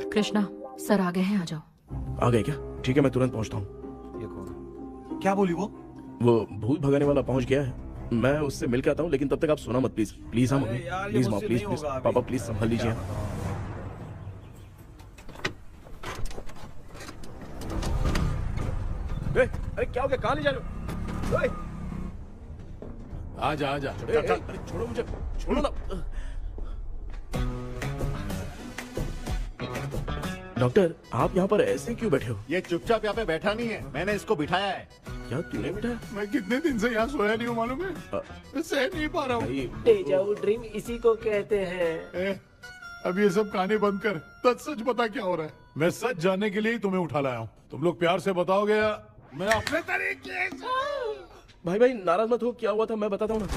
कृष्णा सर आ गए हैं, आ जाओ। आ गए क्या? ठीक है, मैं तुरंत पहुंचता हूँ। क्या बोली वो भूत भगाने वाला पहुंच गया है, मैं उससे मिल के आता हूँ, लेकिन तब तक आप सोना मत प्लीज। प्लीज हाँ मम्मी, प्लीज माँ, प्लीज प्लीज पापा, प्लीज संभाल लीजिए। अरे क्या हो गया, कहाँ ले जा रहे हो? आजा आजा। अरे छोड़ो मुझे, छोड़ो ना। डॉक्टर आप यहाँ पर ऐसे क्यों बैठे हो? ये चुपचाप यहाँ पे बैठा नहीं है, मैंने इसको बिठाया है। क्या तूने बिठाया? मैं कितने दिन से यहाँ सोया नहीं हूँ मालूम है, मैं सह नहीं पा रहा हूँ। डेजा वू ड्रीम इसी को कहते हैं। अब ये सब कहानी बंद कर, सच बता क्या हो रहा है। मैं सच जानने के लिए ही तुम्हें उठा लाया हूँ। तुम लोग प्यार से बताओगे या मैं अपने तरीके से। भाई नाराज मत हो, क्या हुआ था मैं बताता हूँ ना।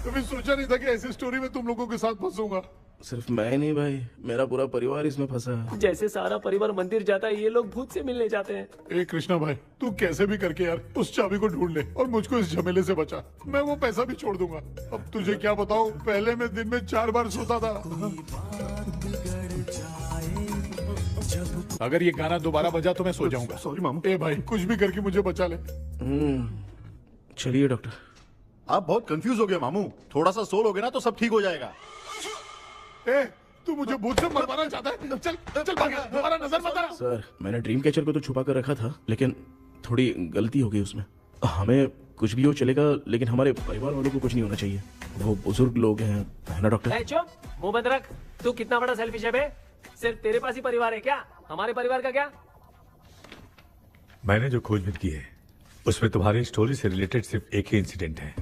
कभी सोचा नहीं था कि ऐसी स्टोरी में तुम लोगों के साथ फंसूंगा। सिर्फ मैं नहीं भाई, मेरा पूरा परिवार इसमें फंसा है। जैसे सारा परिवार मंदिर जाता है, ये लोग भूत से मिलने जाते हैं। ए कृष्णा भाई, तू कैसे भी करके यार उस चाबी को ढूंढ ले और मुझको इस झमेले से बचा। मैं वो पैसा भी छोड़ दूंगा। अब तुझे क्या बताऊं, पहले मैं दिन में 4 बार सोता था। अगर ये गाना दोबारा बजा तो मैं सो जाऊंगा। सॉरी मामू। ए भाई कुछ भी करके मुझे बचा ले। चलिए डॉक्टर। आप बहुत कंफ्यूज हो गए मामू, थोड़ा सा सो लोगे ना तो सब ठीक हो जाएगा। ए तू मुझे भूत से मरवाना चाहता है? चल चल भाग, दोबारा नजर मत आना। सर मैंने ड्रीम कैचर को तो छुपा कर रखा था, लेकिन थोड़ी गलती हो गई उसमें। हमें कुछ भी हो चलेगा, लेकिन हमारे परिवार वालों को कुछ नहीं होना चाहिए। वो बुजुर्ग लोग हैं, है ना डॉक्टर? चुप, मुंह बंद रख। तू कितना बड़ा सेल्फिश है बे? सिर्फ तेरे पास ही परिवार है क्या? हमारे परिवार का क्या? मैंने जो खोजबीन की है उसमें तुम्हारी स्टोरी से रिलेटेड सिर्फ एक ही इंसिडेंट है।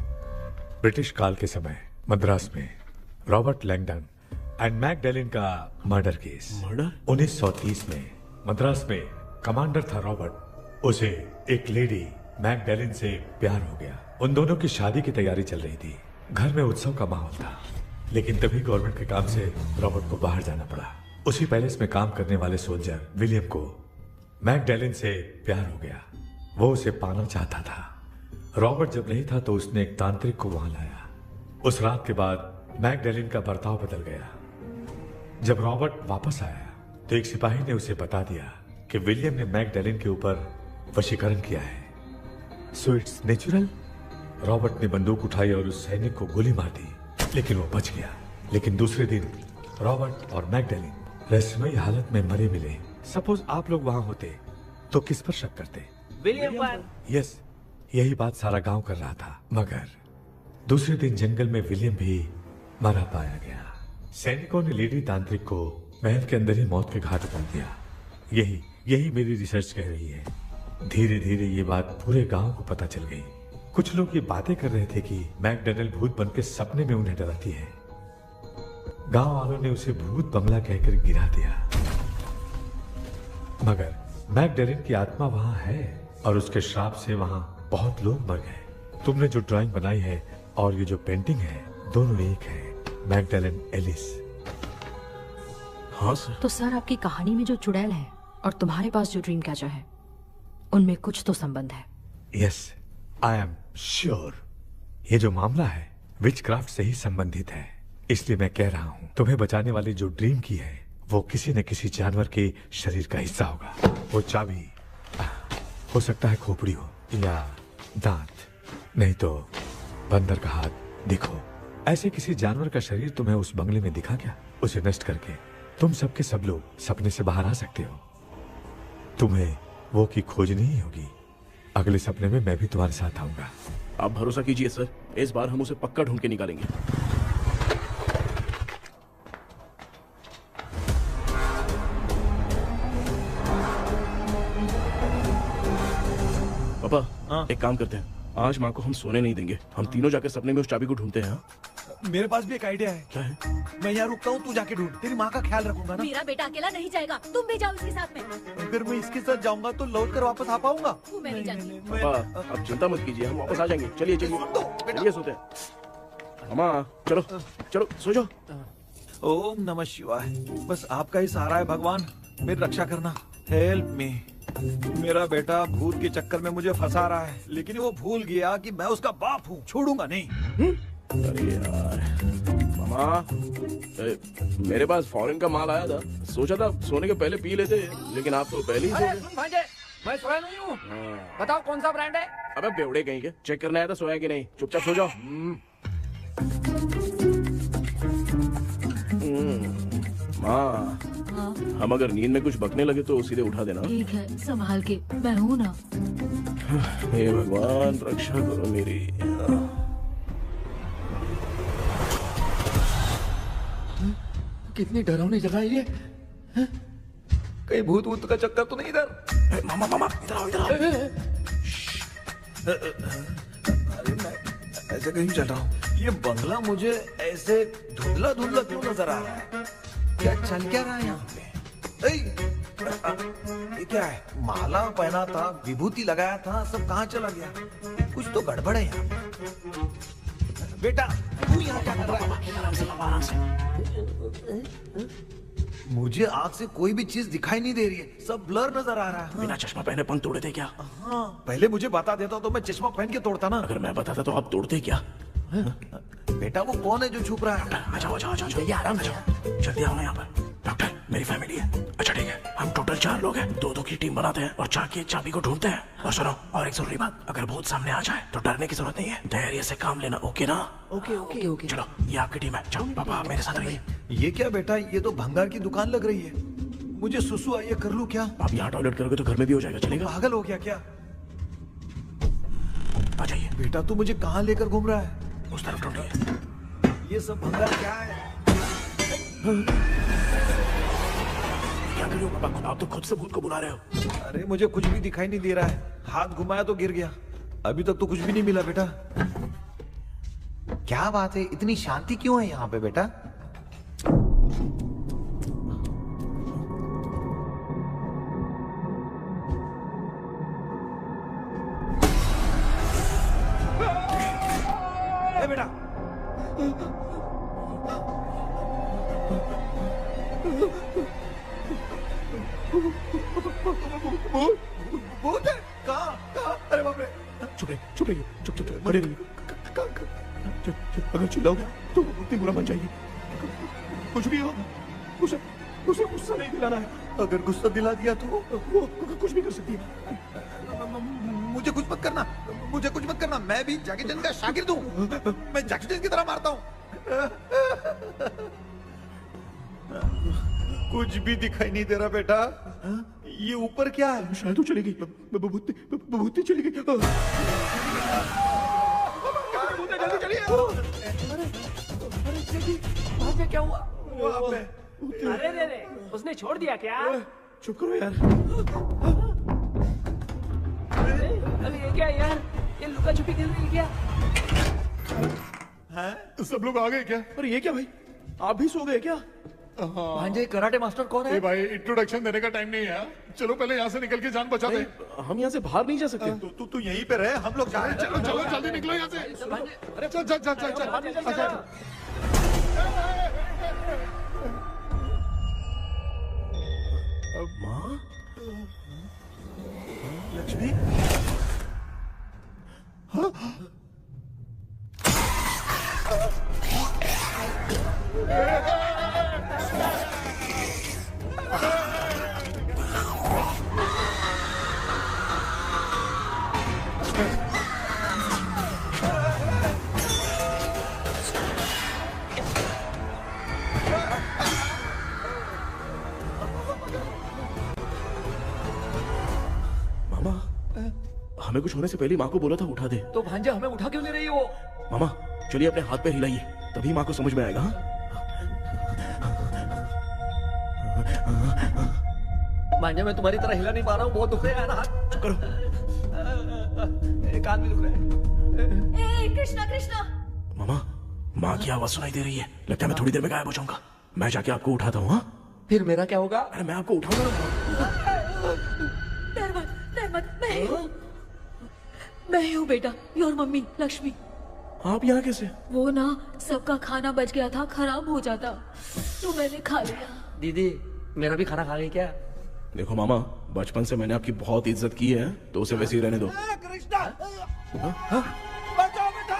ब्रिटिश काल के समय मद्रास में रॉबर्ट लैंगडन एंड मैकडैलिन का मर्डर केस। मर्डर? 1930 में मद्रास में कमांडर था रॉबर्ट, उसे एक लेडी मैकडैलिन से प्यार हो गया। उन दोनों की शादी की तैयारी चल रही थी, घर में उत्सव का माहौल था, लेकिन तभी गवर्नमेंट के काम से रॉबर्ट को बाहर जाना पड़ा। उसी पैलेस में काम करने वाले सोल्जर विलियम को मैकडैलिन से प्यार हो गया, वो उसे पाना चाहता था। रॉबर्ट जब नहीं था तो उसने एक तांत्रिक को वहां लाया। उस रात के बाद मैकडैलिन का बर्ताव बदल गया। जब रॉबर्ट वापस आया तो एक सिपाही ने उसे बता दिया कि विलियम ने मैकडैलिन के ऊपर वशीकरण किया है। So it's natural. रॉबर्ट ने बंदूक उठाई और उस सैनिक को गोली मार दी, लेकिन वो बच गया। लेकिन दूसरे दिन रॉबर्ट और मैकडैलिन रहस्यमयी हालत में मरे मिले। सपोज आप लोग वहां होते तो किस पर शक करते? विलियम पर। यस, यही बात सारा गांव कर रहा था। मगर दूसरे दिन जंगल में विलियम भी मरा पाया गया। सैनिकों ने लेडी तांत्रिक को महल के अंदर ही मौत के घाट उतार दिया। यही मेरी रिसर्च कह रही है। धीरे धीरे ये बात पूरे गांव को पता चल गई। कुछ लोग ये बातें कर रहे थे कि मैकडैलिन भूत बनके सपने में उन्हें डराती है। गांव वालों ने उसे भूत बंगला कहकर गिरा दिया। मगर मैकडैलिन की आत्मा वहां है और उसके श्राप से वहां बहुत लोग मर गए। तुमने जो ड्राइंग बनाई है और ये जो पेंटिंग है, दोनों एक है। मैकडैलिन एलिस। हाँ सर। तो सर आपकी कहानी में जो चुड़ैल है और तुम्हारे पास जो ड्रीम कैचर है, उनमें कुछ तो संबंध है। Yes, I am sure. ये जो मामला है विचक्राफ्ट से ही संबंधित है। इसलिए मैं कह रहा हूँ, तुम्हें बचाने वाली जो ड्रीम की है वो किसी न किसी जानवर के शरीर का हिस्सा होगा। वो चाबी हो सकता है खोपड़ी हो या दांत, नहीं तो बंदर का हाथ। देखो, ऐसे किसी जानवर का शरीर तुम्हें उस बंगले में दिखा क्या? उसे नष्ट करके तुम सबके सब लोग सपने से बाहर आ सकते हो। तुम्हें वो की खोजनी ही होगी। अगले सपने में मैं भी तुम्हारे साथ आऊंगा। आप भरोसा कीजिए सर, इस बार हम उसे पक्का ढूंढ के निकालेंगे। पापा एक काम करते हैं, आज माँ को हम सोने नहीं देंगे। हम तीनों जाकर सपने में उस चाबी को ढूंढते हैं। मेरे पास भी एक आइडिया है। क्या है? मैं यहाँ रुकता हूँ, तू जाके ढूंढ। तेरी माँ का ख्याल रखूंगा ना। मेरा बेटा अकेला नहीं जाएगा, तुम भी जाओ इसके साथ में। अगर मैं इसके साथ जाऊंगा तो लौट कर वापस आ पाऊंगा? वो मैं नहीं जानती। पापा अब चिंता मत कीजिए, हम वापस आ जाएंगे। चलिए चलिए चलिए, सोते हैं। मामा चलो चलो सो जाओ। ओम नमः शिवाय। बस आपका ही सहारा है भगवान, मेरी रक्षा करना। Help me. मेरा बेटा भूत के चक्कर में मुझे फंसा रहा है, लेकिन वो भूल गया कि मैं उसका बाप हूँ, छोड़ूंगा नहीं। अरे यार मामा, मेरे पास फॉरेन का माल आया था, सोचा था सोने के पहले पी लेते, लेकिन आप तो पहले ही सो अरे गए। सुन भांजे, मैं सोया नहीं हूँ। बताओ कौन सा ब्रांड है? अबे बेवड़े कहीं के, चेक करना आया था सोया कि नहीं, चुपचाप सो जाओ। माँ, हाँ हम अगर नींद में कुछ बकने लगे तो सीधे उठा देना। ठीक है, संभाल के, मैं हूँ ना। हे भगवान रक्षा करो मेरी। कितनी डरावनी जगह है ये। हैं? कहीं भूत वूत का चक्कर तो नहीं इधर? मामा मामा इधर आओ, इधर आओ। अरे मैं ऐसे कहीं चल रहा हूँ। ये बंगला मुझे ऐसे धुंधला धुंधला क्यों नजर आ रहा है? क्या चल क्या रहा है यहाँ पे? ये क्या है? माला पहना था, विभूति लगाया था, सब कहाँ चला गया? कुछ तो गड़बड़ है यहाँ पे। बेटा तू यहाँ क्या कर रहा है? आराम से। मुझे आँख से कोई भी चीज दिखाई नहीं दे रही है, सब ब्लर नजर आ रहा है। बिना चश्मा पहने पंख तोड़े थे क्या? हाँ, पहले मुझे बता देता तो मैं चश्मा पहन के तोड़ता ना। अगर मैं बताता तो आप तोड़ते क्या? बेटा वो कौन है जो छुप रहा है? आ जाओ, आराम से जल्दी आओ यहाँ पर। डॉक्टर मेरी फैमिली है। अच्छा ठीक है, हम टोटल 4 लोग हैं, 2-2 की टीम बनाते हैं और चाबी को ढूंढते हैं। और सुनो, और एक जरूरी बात, अगर भूत सामने आ जाए तो डरने की जरूरत नहीं है, धैर्य से काम लेना। ओके ना? ओके। चलो ये आपकी टीम है, जाओ पापा आप मेरे साथ रहिए। ये क्या बेटा, ये तो भंगार की दुकान लग रही है। मुझे सुसु आइए कर लूं क्या? आप यहाँ टॉयलेट करोगे तो घर में भी हो जाएगा, चलेगा? पागल हो गया क्या? आ जाइए। बेटा तू मुझे कहाँ लेकर घूम रहा है? उस तरफ ढूंढिए। ये सब भंगार क्या है? क्या कर रहे हो पापा? आप तो खुद से भूत को बुला रहे हो। अरे मुझे कुछ भी दिखाई नहीं दे रहा है, हाथ घुमाया तो गिर गया। अभी तक तो कुछ भी नहीं मिला बेटा। क्या बात है, इतनी शांति क्यों है यहाँ पे बेटा? बेटा भूत है? कहाँ? अरे बाप रे! चुप रहिए, चुप खड़े रहिए। अगर चिल्लाओगे तो इतनी बुरा बन जाएगी। कुछ भी हो, उसे गुस्सा नहीं दिलाना है। अगर गुस्सा दिला दिया तो वो कुछ भी कर सकती है। मुझे कुछ मत करना, मैं भी जैकी चैन का शागिर्द हूँ। मैं जैकी चैन की तरह मारता हूँ। कुछ भी दिखाई नहीं दे रहा बेटा। ये ऊपर क्या है? शायद वो चली गई, भूत चली गई। जल्दी चलिए। भांजे क्या हुआ? अरे उसने छोड़ दिया क्या? चुप करो यार। अरे ये क्या यार, ये लुका छुपी खेल रही है क्या? सब लोग आ गए क्या? अरे ये क्या भाई, आप भी सो गए क्या? भांजे कराटे मास्टर कौन है? भाई इंट्रोडक्शन देने का टाइम नहीं है, चलो पहले यहाँ से निकल के जान बचा दे। हम यहाँ से बाहर नहीं जा सकते। तू यहीं पे रहे, हम लोग जा रहे हैं। चलो जल्दी निकलो यहाँ से। अरे चल। माँ, लक्ष्मी, मामा, हमें कुछ होने से पहले माँ को बोला था उठा दे। तो भांजे हमें उठा क्यों ले रही है वो? मामा चलिए अपने हाथ पैर हिलाइए, तभी माँ को समझ में आएगा। भांजे मैं तुम्हारी तरह हिला नहीं पा रहा हूँ, बहुत दुख रहा है यार हाथ। करो। एक आदमी दुख रहा है। कृष्णा कृष्णा। मामा, माँ की आवाज सुनाई दे रही है, लगता है मैं थोड़ी देर में गायब हो जाऊंगा। मैं जाके आपको उठाता हूँ। फिर मेरा क्या होगा? अरे मैं आपको उठाऊंगा। डर मत, मैं ही हूँ बेटा, योर मम्मी लक्ष्मी। आप यहाँ कैसे? वो ना सबका खाना बच गया था, खराब हो जाता। तो मैंने खा लिया। दीदी मेरा भी खाना खा गई क्या? देखो मामा, बचपन से मैंने आपकी बहुत इज्जत की है, तो उसे वैसे ही रहने दो। कृष्णा, बचाओ बेटा।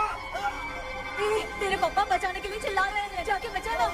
तेरे पापा बचाने के लिए चिल्ला रहे हैं, जाके बचा लो।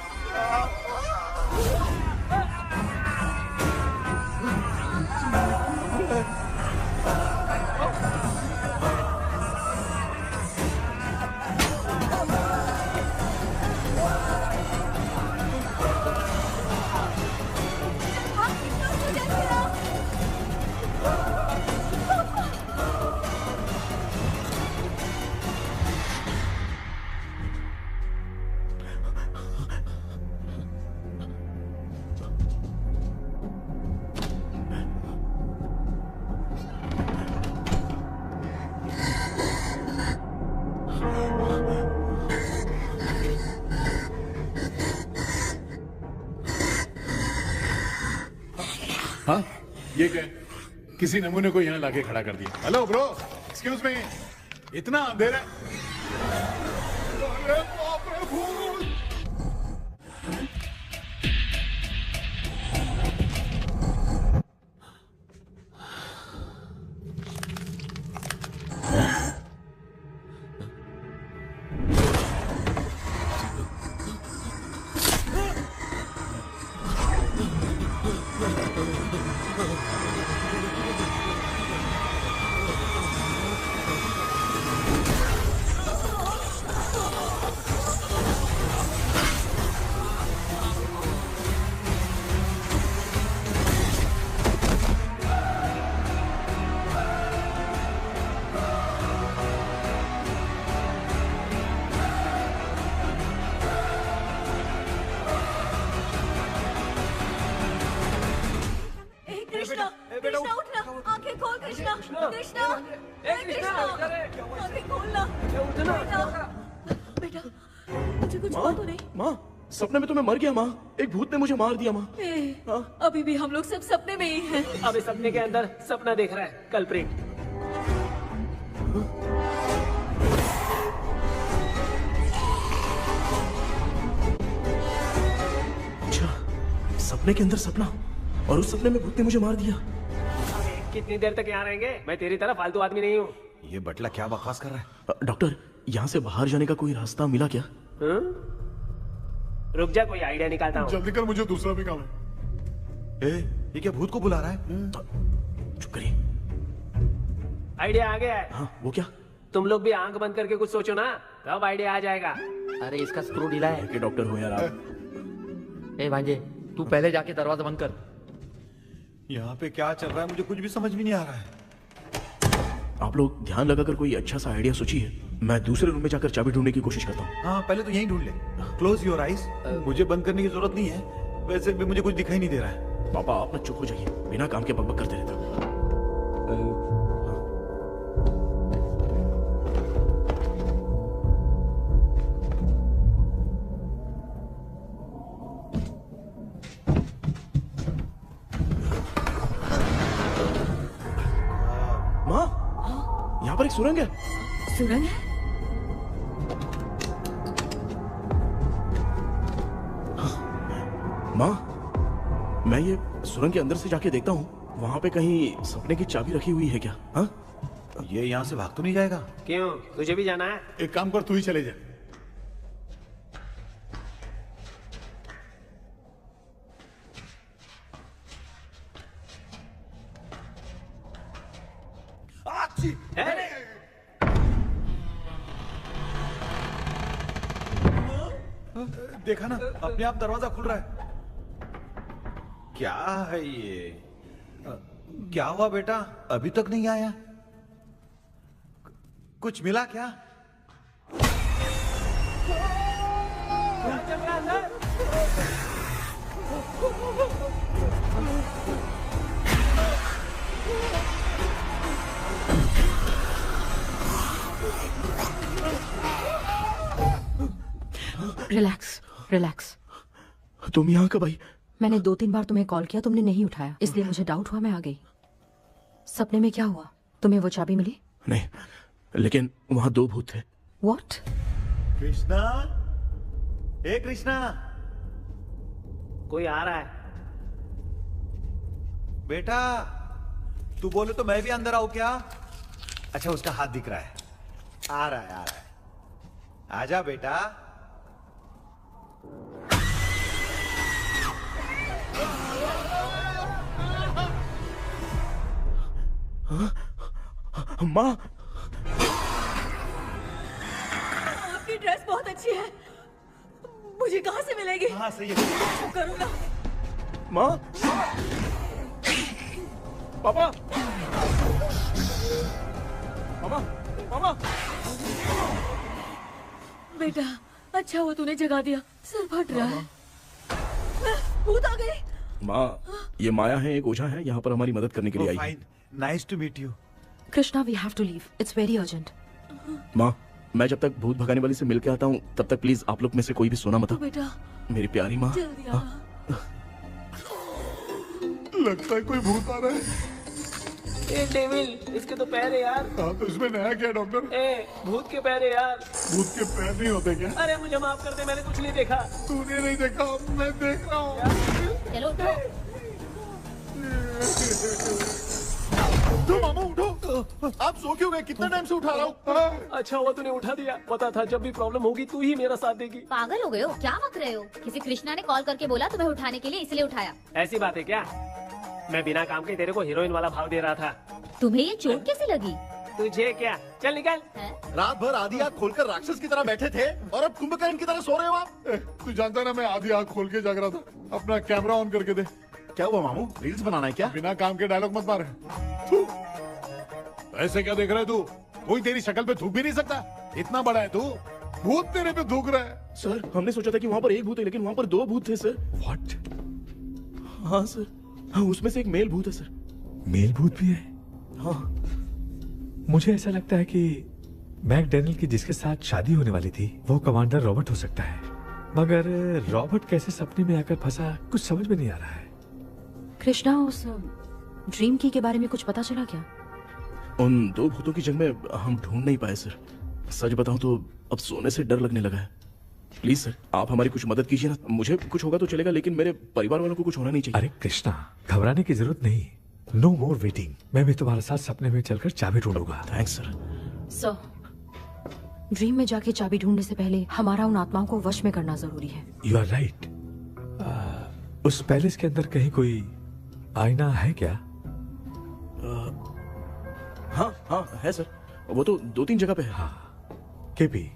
हाँ, ये क्या? किसी नमूने को यहाँ लाके खड़ा कर दिया। हेलो ब्रो, एक्सक्यूज मी, इतना अंधेरा है? अरे बाप रे, भूत! कृष्णा, कृष्णा उठना, आंखें खोल कृष्णा, कृष्णा, कृष्णा, आंखें खोलना, बेटा, मुझे कुछ हुआ तो नहीं? माँ, सपने में तो मैं मर गया माँ, एक भूत ने मुझे मार दिया माँ। अभी भी हम लोग सब सपने में ही हैं। अभी सपने के अंदर सपना देख रहा है कल्प्रिट। अच्छा, सपने के अंदर सपना, और उस सपने में भूत ने मुझे मार दिया। कितनी देर तक यहाँ रहेंगे? मैं तेरी तरह फालतू आदमी नहीं हूँ। ये बटला क्या बकवास कर रहा है? डॉक्टर, यहाँ से बाहर जाने का कोई रास्ता मिला क्या? रुक जा, कोई आइडिया निकालता हूँ। जल्दी कर, मुझे दूसरा भी काम है। ये क्या भूत को बुला रहा है? चुप करिए। आइडिया आ गया है। हाँ, वो क्या? तुम लोग भी आंख बंद करके कुछ सोचो ना, तब आइडिया आ जाएगा। अरे इसका स्क्रू ढीला है। कि डॉक्टर हो यार आप। ए भांजे, तू पहले जाके दरवाजा बंद कर। यहाँ पे क्या चल रहा है मुझे कुछ भी समझ में नहीं आ रहा है। आप लोग ध्यान लगाकर कोई अच्छा सा आइडिया सोचिए, मैं दूसरे रूम में जाकर चाबी ढूंढने की कोशिश करता हूँ। हाँ, पहले तो यहीं ढूंढ ले। Close your eyes. मुझे बंद करने की जरूरत नहीं है, वैसे भी मुझे कुछ दिखाई नहीं दे रहा है। पापा, आप ना चुप हो जाइए, बिना काम के बकबक करते रहते हो। माँ, यहाँ पर एक सुरंग है। सुरंग है? माँ, मैं ये सुरंग के अंदर से जाके देखता हूँ, वहाँ पे कहीं सपने की चाबी रखी हुई है क्या? हाँ? ये यहाँ से भाग तो नहीं जाएगा? क्यों, तुझे भी जाना है? एक काम कर, तू ही चले जा। देखा ना, अपने आप दरवाजा खुल रहा है। क्या है ये? क्या हुआ बेटा, अभी तक नहीं आया? कुछ मिला क्या? Relax, relax. तुम यहाँ कब आई? मैंने 2-3 बार तुम्हें कॉल किया, तुमने नहीं उठाया, इसलिए मुझे डाउट हुआ, मैं आ गई। सपने में क्या हुआ? तुम्हें वो चाबी मिली? नहीं, लेकिन वहाँ 2 भूत थे। What? कृष्णा, ए कृष्णा, कोई आ रहा है। बेटा तू बोले तो मैं भी अंदर आऊं क्या? अच्छा उसका हाथ दिख रहा है। आ रहा है आ रहा है। आजा बेटा। माँ, आपकी ड्रेस बहुत अच्छी है, मुझे कहाँ से मिलेगी? हाँ सही है। करो ना। माँ, पापा, मामा, मामा। बेटा अच्छा हुआ तूने जगा दिया, सर फट रहा है। भूत आ गई। माँ, ये माया है, एक ओझा है, यहाँ पर हमारी मदद करने के लिए आई है। Nice to meet you. Krishna, we have to leave, it's very urgent. माँ, मैं जब तक भूत भगाने वाली से मिल के आता हूँ तब तक प्लीज आप लोग में से कोई भी सोना मत। बेटा मेरी प्यारी माँ। जल्दी आना। लगता है कोई भूत आ रहा है। ए डेविल, इसके तो पैर है यार। हाँ तो इसमें नया क्या डॉक्टर? ए भूत के पैर है यार। भूत के पैर नहीं होते क्या? अरे मुझे माफ कर दे, मैंने कुछ नहीं देखा। तूने नहीं देखा, मैं देख रहा हूँ। चलो उठो मामा उठो। आप सो क्यों गए? कितना टाइम से उठा रहा हूँ। अच्छा हुआ तूने उठा दिया, पता था जब भी प्रॉब्लम होगी तू ही मेरा साथ देगी। पागल हो गए हो क्या? बक रहे हो? किसी कृष्णा ने कॉल करके बोला तुम्हें उठाने के लिए, इसलिए उठाया। ऐसी बात है क्या? मैं बिना काम के तेरे को हीरोइन वाला भाव दे रहा था। तुम्हें ये चोट कैसे लगी? तुझे क्या? चल निकल। रात भर आधी आंख खोलकर राक्षस की तरह बैठे थे और अब कुंभकर्ण की तरह सो रहे हो आप। तू जानता ना मैं आधी आंख खोल के जाग रहा था। अपना कैमरा ऑन करके दे। क्या हुआ मामू? रील्स बनाना है क्या? बिना काम के डायलॉग मत मार। ऐसे क्या देख रहा है तू? कोई तेरी शक्ल पे थूक भी नहीं सकता। इतना बड़ा है तू, भूत तेरे पे थूक रहा है। सर, हमने सोचा था कि वहाँ पर एक भूत है, लेकिन वहाँ पर 2 भूत थे सर। व्हाट? हाँ सर, हाँ उसमें से एक मेल भूत है सर। मेल भूत भी है? हाँ। मुझे ऐसा लगता है कि मैकडैनियल की जिसके साथ शादी होने वाली थी वो कमांडर रॉबर्ट हो सकता है, मगर रॉबर्ट कैसे सपने में आकर फंसा कुछ समझ में नहीं आ रहा है। कृष्णा, उस ड्रीम की के बारे में कुछ पता चला क्या? उन 2 भूतों की जंग में हम ढूंढ नहीं पाए सर। सच बताऊं तो अब सोने से डर लगने लगा है। प्लीज सर, आप हमारी कुछ मदद कीजिए ना। मुझे कुछ होगा तो चलेगा, लेकिन मेरे परिवार वालों को कुछ होना नहीं चाहिए। अरे कृष्णा, घबराने की जरूरत नहीं। No more waiting. मैं भी तुम्हारे साथ सपने में चलकर चाबी ढूंढूंगा। Thanks sir. सर, ड्रीम में जाके चाबी ढूंढने से पहले हमारा उन आत्माओं को वश में करना जरूरी है। You are right. उस पैलेस के अंदर कहीं कोई आईना है क्या? हाँ हाँ है सर, वो तो 2-3 जगह पे है। हाँ केपी,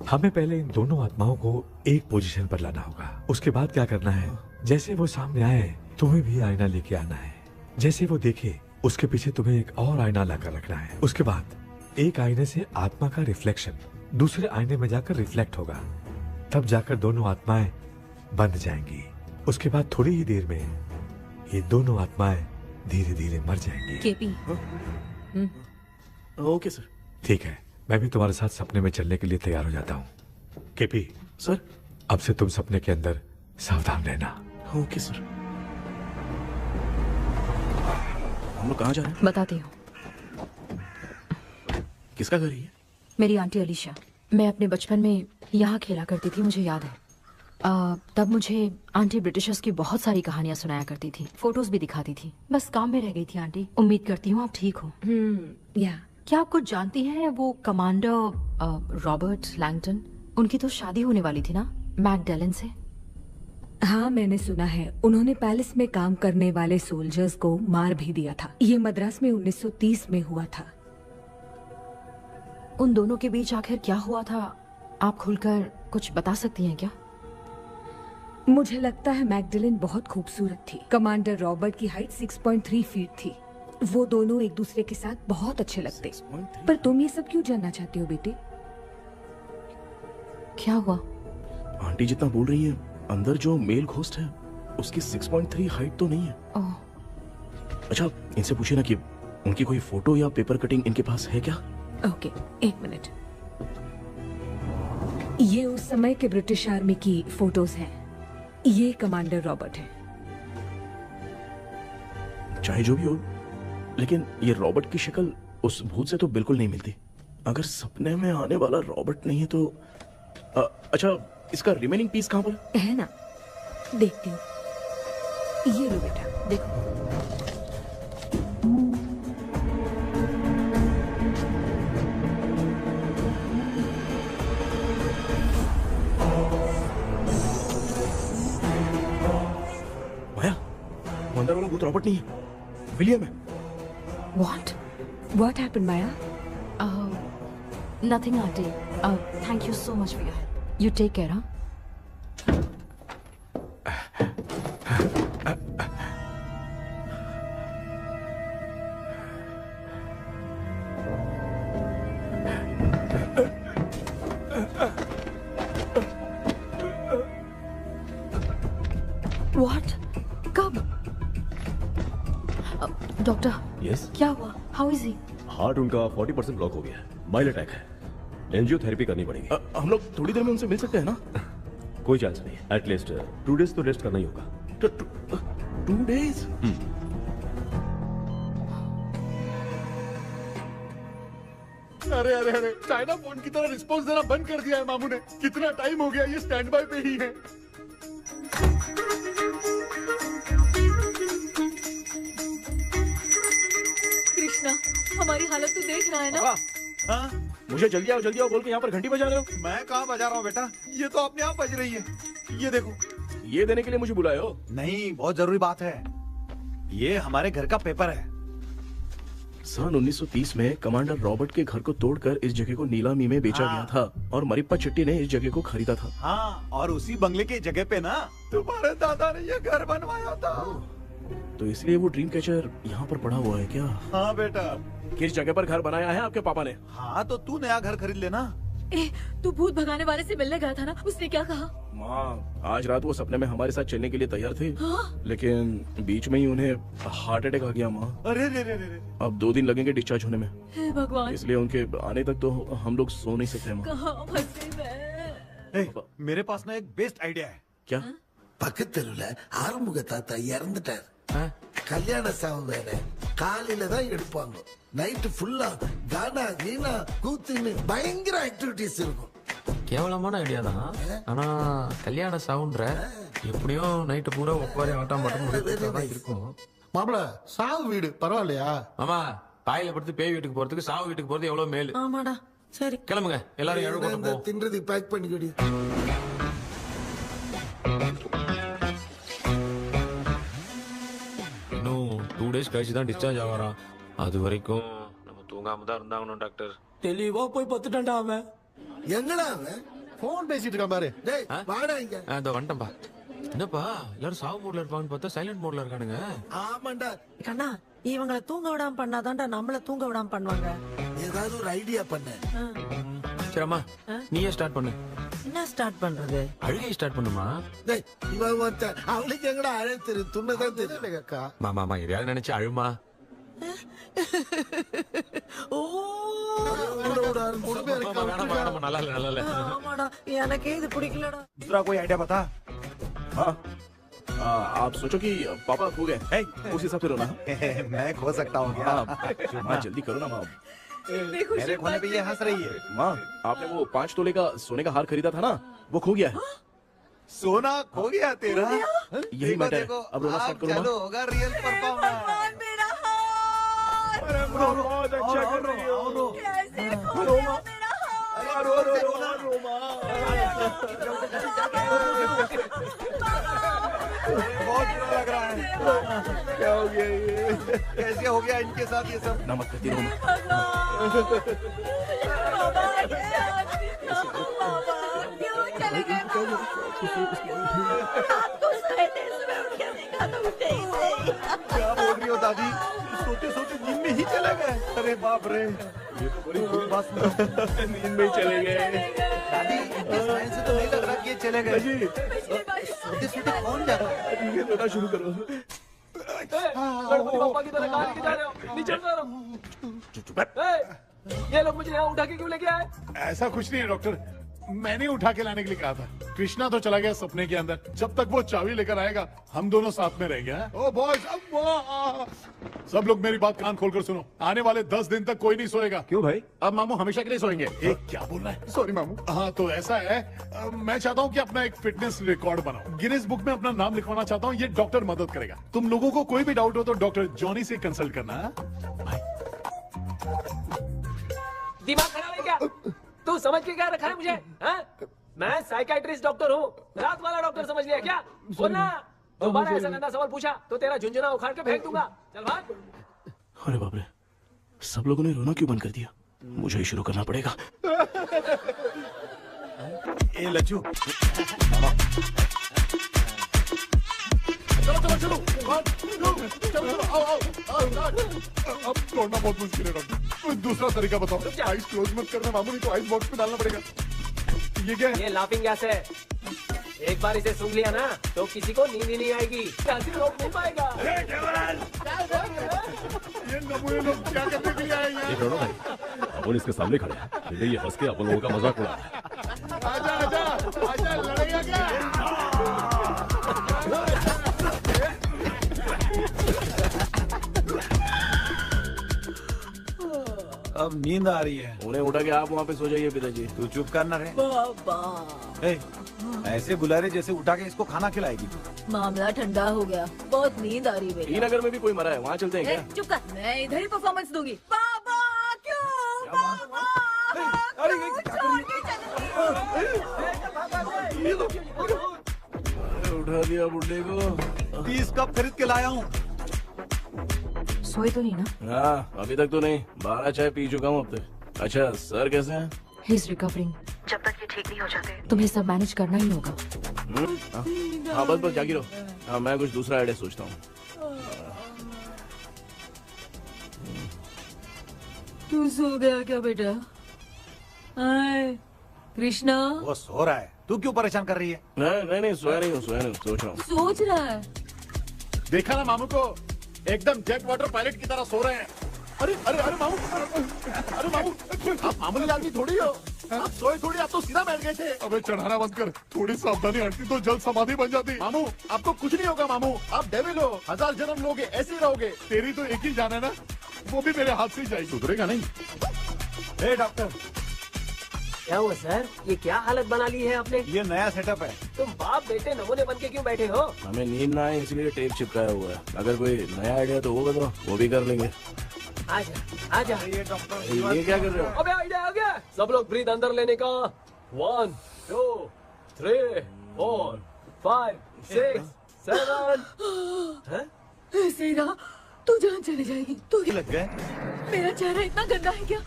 हमें पहले इन दोनों आत्माओं को एक पोजीशन पर लाना होगा। उसके बाद क्या करना है, जैसे वो सामने आए तुम्हें भी आईना लेके आना है। जैसे वो देखे उसके पीछे तुम्हें एक और आईना लाकर रखना है। उसके बाद एक आईने से आत्मा का रिफ्लेक्शन दूसरे आईने में जाकर रिफ्लेक्ट होगा, तब जाकर दोनों आत्माएं बंद जाएंगी। उसके बाद थोड़ी ही देर में ये दोनों आत्माएं धीरे धीरे मर जाएंगी। केपी। Okay sir. ठीक है, मैं भी तुम्हारे साथ सपने में चलने के लिए तैयार हो जाता हूँ। केपी सर, अब से तुम सपने के अंदर सावधान रहना। Okay sir. हम लोग कहाँ जा रहे हैं? बताती हूँ। किसका घर है ये? मेरी आंटी अलीशा। मैं अपने बचपन में यहाँ खेला करती थी, मुझे याद है। तब मुझे आंटी ब्रिटिशर्स की बहुत सारी कहानियां सुनाया करती थी, फोटोज भी दिखाती थी। बस काम में रह गई थी आंटी। उम्मीद करती हूँ आप ठीक हो। या क्या आप कुछ जानती हैं? वो कमांडर रॉबर्ट लैंगटन, उनकी तो शादी होने वाली थी ना मैकडैलन से। हाँ मैंने सुना है, उन्होंने पैलेस में काम करने वाले सोल्जर्स को मार भी दिया था। ये मद्रास में 1930 में हुआ था। उन दोनों के बीच आखिर क्या हुआ था, आप खुलकर कुछ बता सकती हैं क्या? मुझे लगता है मैकडैलन बहुत खूबसूरत थी। कमांडर रॉबर्ट की हाइट 6.3 फीट थी। वो दोनों एक दूसरे के साथ बहुत अच्छे लगते। पर तुम ये सब क्यों जानना चाहते हो बेटे? क्या हुआ? आंटी जितना बोल रही है, अंदर जो मेल घोस्ट है उसकी 6.3 हाइट तो नहीं है। ओह। अच्छा, इनसे पूछिए ना कि उनकी कोई फोटो या पेपर कटिंग इनके पास है क्या? ओके, एक मिनट। ये उस समय के ब्रिटिश आर्मी की फोटोज हैं। ये कमांडर रॉबर्ट है। चाहे जो भी हो, लेकिन ये रॉबर्ट की शक्ल उस भूत से तो बिल्कुल नहीं मिलती। अगर सपने में आने वाला रॉबर्ट नहीं है तो अच्छा, इसका रिमेनिंग पीस कहाँ पर है ना? देखती हूँ। ये लो बेटा, देखो। माया, वो अंदर वाला भूत रॉबर्ट नहीं है, विलियम है। What? What happened, Maya? Nothing, Auntie. Thank you so much for your help. You take care, huh? What? कब? डॉक्टर, यस, क्या हुआ? How is he? हार्ट उनका 40% ब्लॉक हो गया है, माइल्ड अटैक है, एंजियोथेरेपी करनी पड़ेगी। हम लोग थोड़ी देर में उनसे मिल सकते हैं ना? कोई चांस नहीं, एटलीस्ट 2 डेज तो रेस्ट करना ही होगा। 2 days? अरे अरे अरे, चाइना फोन की तरह रिस्पॉन्स देना बंद कर दिया है मामू ने। कितना टाइम हो गया ये स्टैंड बाय पे ही है। कृष्णा, हमारी हालत तू देख रहा है ना? हाँ? मुझे जल्दी आओ बोल के यहाँ पर घंटी बजा रहे हो। मैं कहाँ बजा रहा हूँ बेटा, ये तो अपने आप बज रही है। ये देखो। ये देने के लिए मुझे बुलाए हो? नहीं, बहुत जरूरी बात है। ये हमारे घर का पेपर है। सन 1930 में कमांडर रॉबर्ट के घर को तोड़कर इस जगह को नीलामी में बेचा गया था और मरिप्पा चिट्टी ने इस जगह को खरीदा था। हाँ, और उसी बंगले की जगह पे ना तुम्हारे दादा ने ये घर बनवाया था। तो इसलिए वो ड्रीम कैचर यहाँ पर पड़ा हुआ है क्या? हाँ बेटा। किस जगह पर घर बनाया है आपके पापा ने? हाँ, तो तू नया घर खरीद लेना। तू भूत भगाने वाले से मिलने गया था ना, उसने क्या कहा? माँ, आज रात वो सपने में हमारे साथ चलने के लिए तैयार थे। हाँ? लेकिन बीच में ही उन्हें हार्ट अटैक आ गया माँ। अरे रे रे रे। अब 2 दिन लगेंगे डिस्चार्ज होने में। हे भगवान। इसलिए उनके आने तक तो हम लोग सो नहीं सकते माँ। कहाँ फंसे मैं? मेरे पास ना एक बेस्ट आइडिया है। क्या? பக்கத்தெருவுல ஆறுமுக தாத்தா இறந்துட்டார். கல்யாண சாவு வேற காலையில தான் எடுப்பாங்க. நைட் ஃபுல்லா கானா கீனா கூத்துன்னு பயங்கர ஆக்டிவிட்டிஸ் இருக்கும். கேவலமான ஐடியா தான், ஆனா கல்யாண சவுண்ட்ற எப்படியும் நைட்டு பூரா ஒப்பாரி ஆட்டம் பாட்டம் இருக்கும். மாப்பிள, சாவு வீடு பரவாயில்லையா? மாமா, பாயில படுத்து பேய் வீட்டுக்கு போறதுக்கு சாவு வீட்டுக்கு போறது எவ்வளவு மேலு. ஆமாடா, சரி கிளம்புங்க, எல்லாரும் எழு கொண்டு போ. தின்றதை பேக் பண்ணிக்கடி. இன்னும் 2 days கழிச்சு தான் டிஸ்சார்ஜ் ஆவாராம். அது வரைக்கும் நம்ம தூங்காம தான் இருந்தாகணும் டாக்டர். தெளிவா போய் பத்துட்டான்டா அவன். எங்கடா அவன்? போன் பேசிட்டு இருக்கான் பாரு. டேய், வாடா இங்க. இதோ வந்துட்டேன்பா. என்னப்பா எல்லாரும் சாவு மோட்ல இருப்பாங்கன்னு பார்த்தா சைலண்ட் மோட்ல இருக்கானுங்க. ஆமாண்டா. கண்ணா, இவங்களை தூங்க விடாம பண்ணாதான்டா நம்மள தூங்க விடாம பண்ணுவாங்க. ஏதாவது ஒரு ஐடியா பண்ணு. சரிம்மா, நீயே ஸ்டார்ட் பண்ணு. என்ன ஸ்டார்ட் பண்றது? அழுகை ஸ்டார்ட் பண்ணுமா? டேய், இவன் ஒருத்தன் அவளுக்கு எங்கடா அழ தெரியும்? துண்ணதான் தெரியும் அக்கா. மாமா எதையாவது நினைச்சு அழுமா. ஓ, வேணாம், நல்லா இல்ல. ஆமாடா, எனக்கே இது பிடிக்கலடா. दूसरा कोई आइडिया बता। हाँ, आप सोचो कि पापा खो गए, उस हिसाब से रोना। मैं खो सकता हूँ क्या? माँ जल्दी करो ना माँ। मेरे खोने पे ये हंस रही है। माँ, आपने वो 5 तोले का सोने का हार खरीदा था ना, वो खो गया है। सोना खो गया तेरा? यही मैटर है। अब रोना स्टार्ट करो चलो, माँ। होगा रियल परफॉर्मेंस। मेरा हाथ! बहुत अच्छा कर रही हो। कैसे खो गया मेरा हाथ? रो बहुत बुरा लग रहा है। क्या हो गया ये? कैसे हो गया इनके साथ ये सब? ना मत करती, रो मत। क्यों चले गए? रात को सोए थे, सुबह उठ के देखा तो उठे ही नहीं। क्या बोल रही हो दादी? सोते सोते नींद में ही चले गए? अरे बाप रे, ये तो बड़ी बुरी बात सुना। नींद में ही चले गए। दादी, इनके साइन से तो नहीं लग रहा कि ये चले गए। सोते सोते कौन जा रहा है? ये रोना शुरू करो। गणपति पापा की तरह कहाँ लेके जा रहे हो? नीचे उतारो। ये लोग मुझे यहाँ उठा के क्यों लेके आए? ऐसा कुछ नहीं है डॉक्टर, मैंने उठा के लाने के लिए कहा था। कृष्णा तो चला गया सपने के अंदर। जब तक वो चाबी लेकर आएगा हम दोनों साथ में रहेंगे। ओ बॉयज, सब लोग मेरी बात कान खोलकर सुनो। आने वाले 10 दिन तक कोई नहीं सोएगा। क्यों भाई? अब मामू हमेशा के लिए सोएंगे। क्या बोल रहा है? सॉरी मामू। हाँ तो ऐसा है, मैं चाहता हूँ कि अपना एक फिटनेस रिकॉर्ड बनाओ, गिनीज बुक में अपना नाम लिखवाना चाहता हूँ। ये डॉक्टर मदद करेगा। तुम लोगों को कोई भी डाउट हो तो डॉक्टर जॉनी से कंसल्ट करना। दिमाग खराब है क्या? तू समझ के क्या रखा है मुझे? हाँ? मैं साइकाइट्रिस्ट डॉक्टर हूँ, रात वाला डॉक्टर समझ लिया क्या? बोलना, दोबारा ऐसा गंदा सवाल पूछा तो तेरा झुंझुना उखाड़ के फेंक दूंगा। चल भाग। अरे बाप रे, सब लोगों ने रोना क्यों बंद कर दिया? मुझे ही शुरू करना पड़ेगा। ए लज्जू, चलो चलो चलो, आओ। अब तोड़ना बहुत मुश्किल है डॉक्टर। दूसरा तरीका बताओ। आइस क्लोज मत करना मामू, नहीं तो आइस बॉक्स में डालना पड़ेगा। ये क्या है? ये लाफिंग गैस है। एक बार इसे सूंघ लिया ना तो किसी को नींद ही नहीं आएगी। हंसी रोक नहीं पाएगा। ये नमूने लोग क्या करने के लिए आए हैं? देख रहे हो भाई, अपन इसके सामने खड़े हैं। ये हंस के अपन लोगों का मजाक उड़ा रहा है। आजा, लड़ेगा क्या? अब नींद आ रही है। उन्हें उठा के आप वहाँ पे सो जाइए पिताजी। तू चुप करना रे। बाबा ऐसे बुला रहे जैसे उठा के इसको खाना खिलाएगी। मामला ठंडा हो गया, बहुत नींद आ रही है। टी नगर में भी कोई मरा है, वहाँ चलते हैं क्या? चुप कर, मैं इधर ही परफॉर्मेंस दूंगी। बाबा क्यों? बाबा उठा दिया बुड्ढे को। 30 कप खरीद के लाया हूँ। सोए तो नहीं ना? हाँ अभी तक तो नहीं, 12 चाय पी चुका हूँ अब तक। अच्छा सर कैसे हैं? He is recovering. जब तक ये ठीक नहीं हो जाते तुम्हें सब मैनेज करना ही होगा। हाँ बस जागी रहो। हाँ मैं कुछ दूसरा आइडिया सोचता हूँ। तू सो गया क्या बेटा? कृष्णा वो सो रहा है, तू क्यों परेशान कर रही है? नहीं सोया नहीं हूँ, सोच रहा हूँ। सोच रहा है। देखा ना मामू को, एकदम जेट वाटर पायलट की तरह सो रहे हैं। अरे मामू, अरे मामू, आप मामूली आदमी थोड़ी हो। आप सोए थोड़ी, आप तो सीधा बैठ गए थे। अबे चढ़ाना बंद कर, थोड़ी सावधानी हटती तो जल्द समाधि बन जाती। मामू आपको कुछ नहीं होगा मामू, आप डेविल हो, 1000 जन्म लोगे, ऐसे ही रहोगे। तेरी तो एक ही जान है ना, वो भी मेरे हाथ से ही जाएगी। सुधरेगा नहीं। ए डॉक्टर, क्या हुआ सर? ये क्या हालत बना ली है आपने? ये नया सेटअप है। तुम बाप बेटे नमूने बन के क्यों बैठे हो? हमें नींद ना आए इसलिए टेप चिपकाया हुआ है। अगर कोई नया आइडिया तो वो बताओ, वो भी कर लेंगे। आजा। ये डॉक्टर, ये क्या कर रहे हो? अबे आइडिया आ गया। सब लोग ब्रीथ अंदर लेने का। 1 2 3 4 5 6 7। ऐसे ही रहा तो जान चली जाएगी। तू लग गए। मेरा चेहरा इतना गंदा है क्या?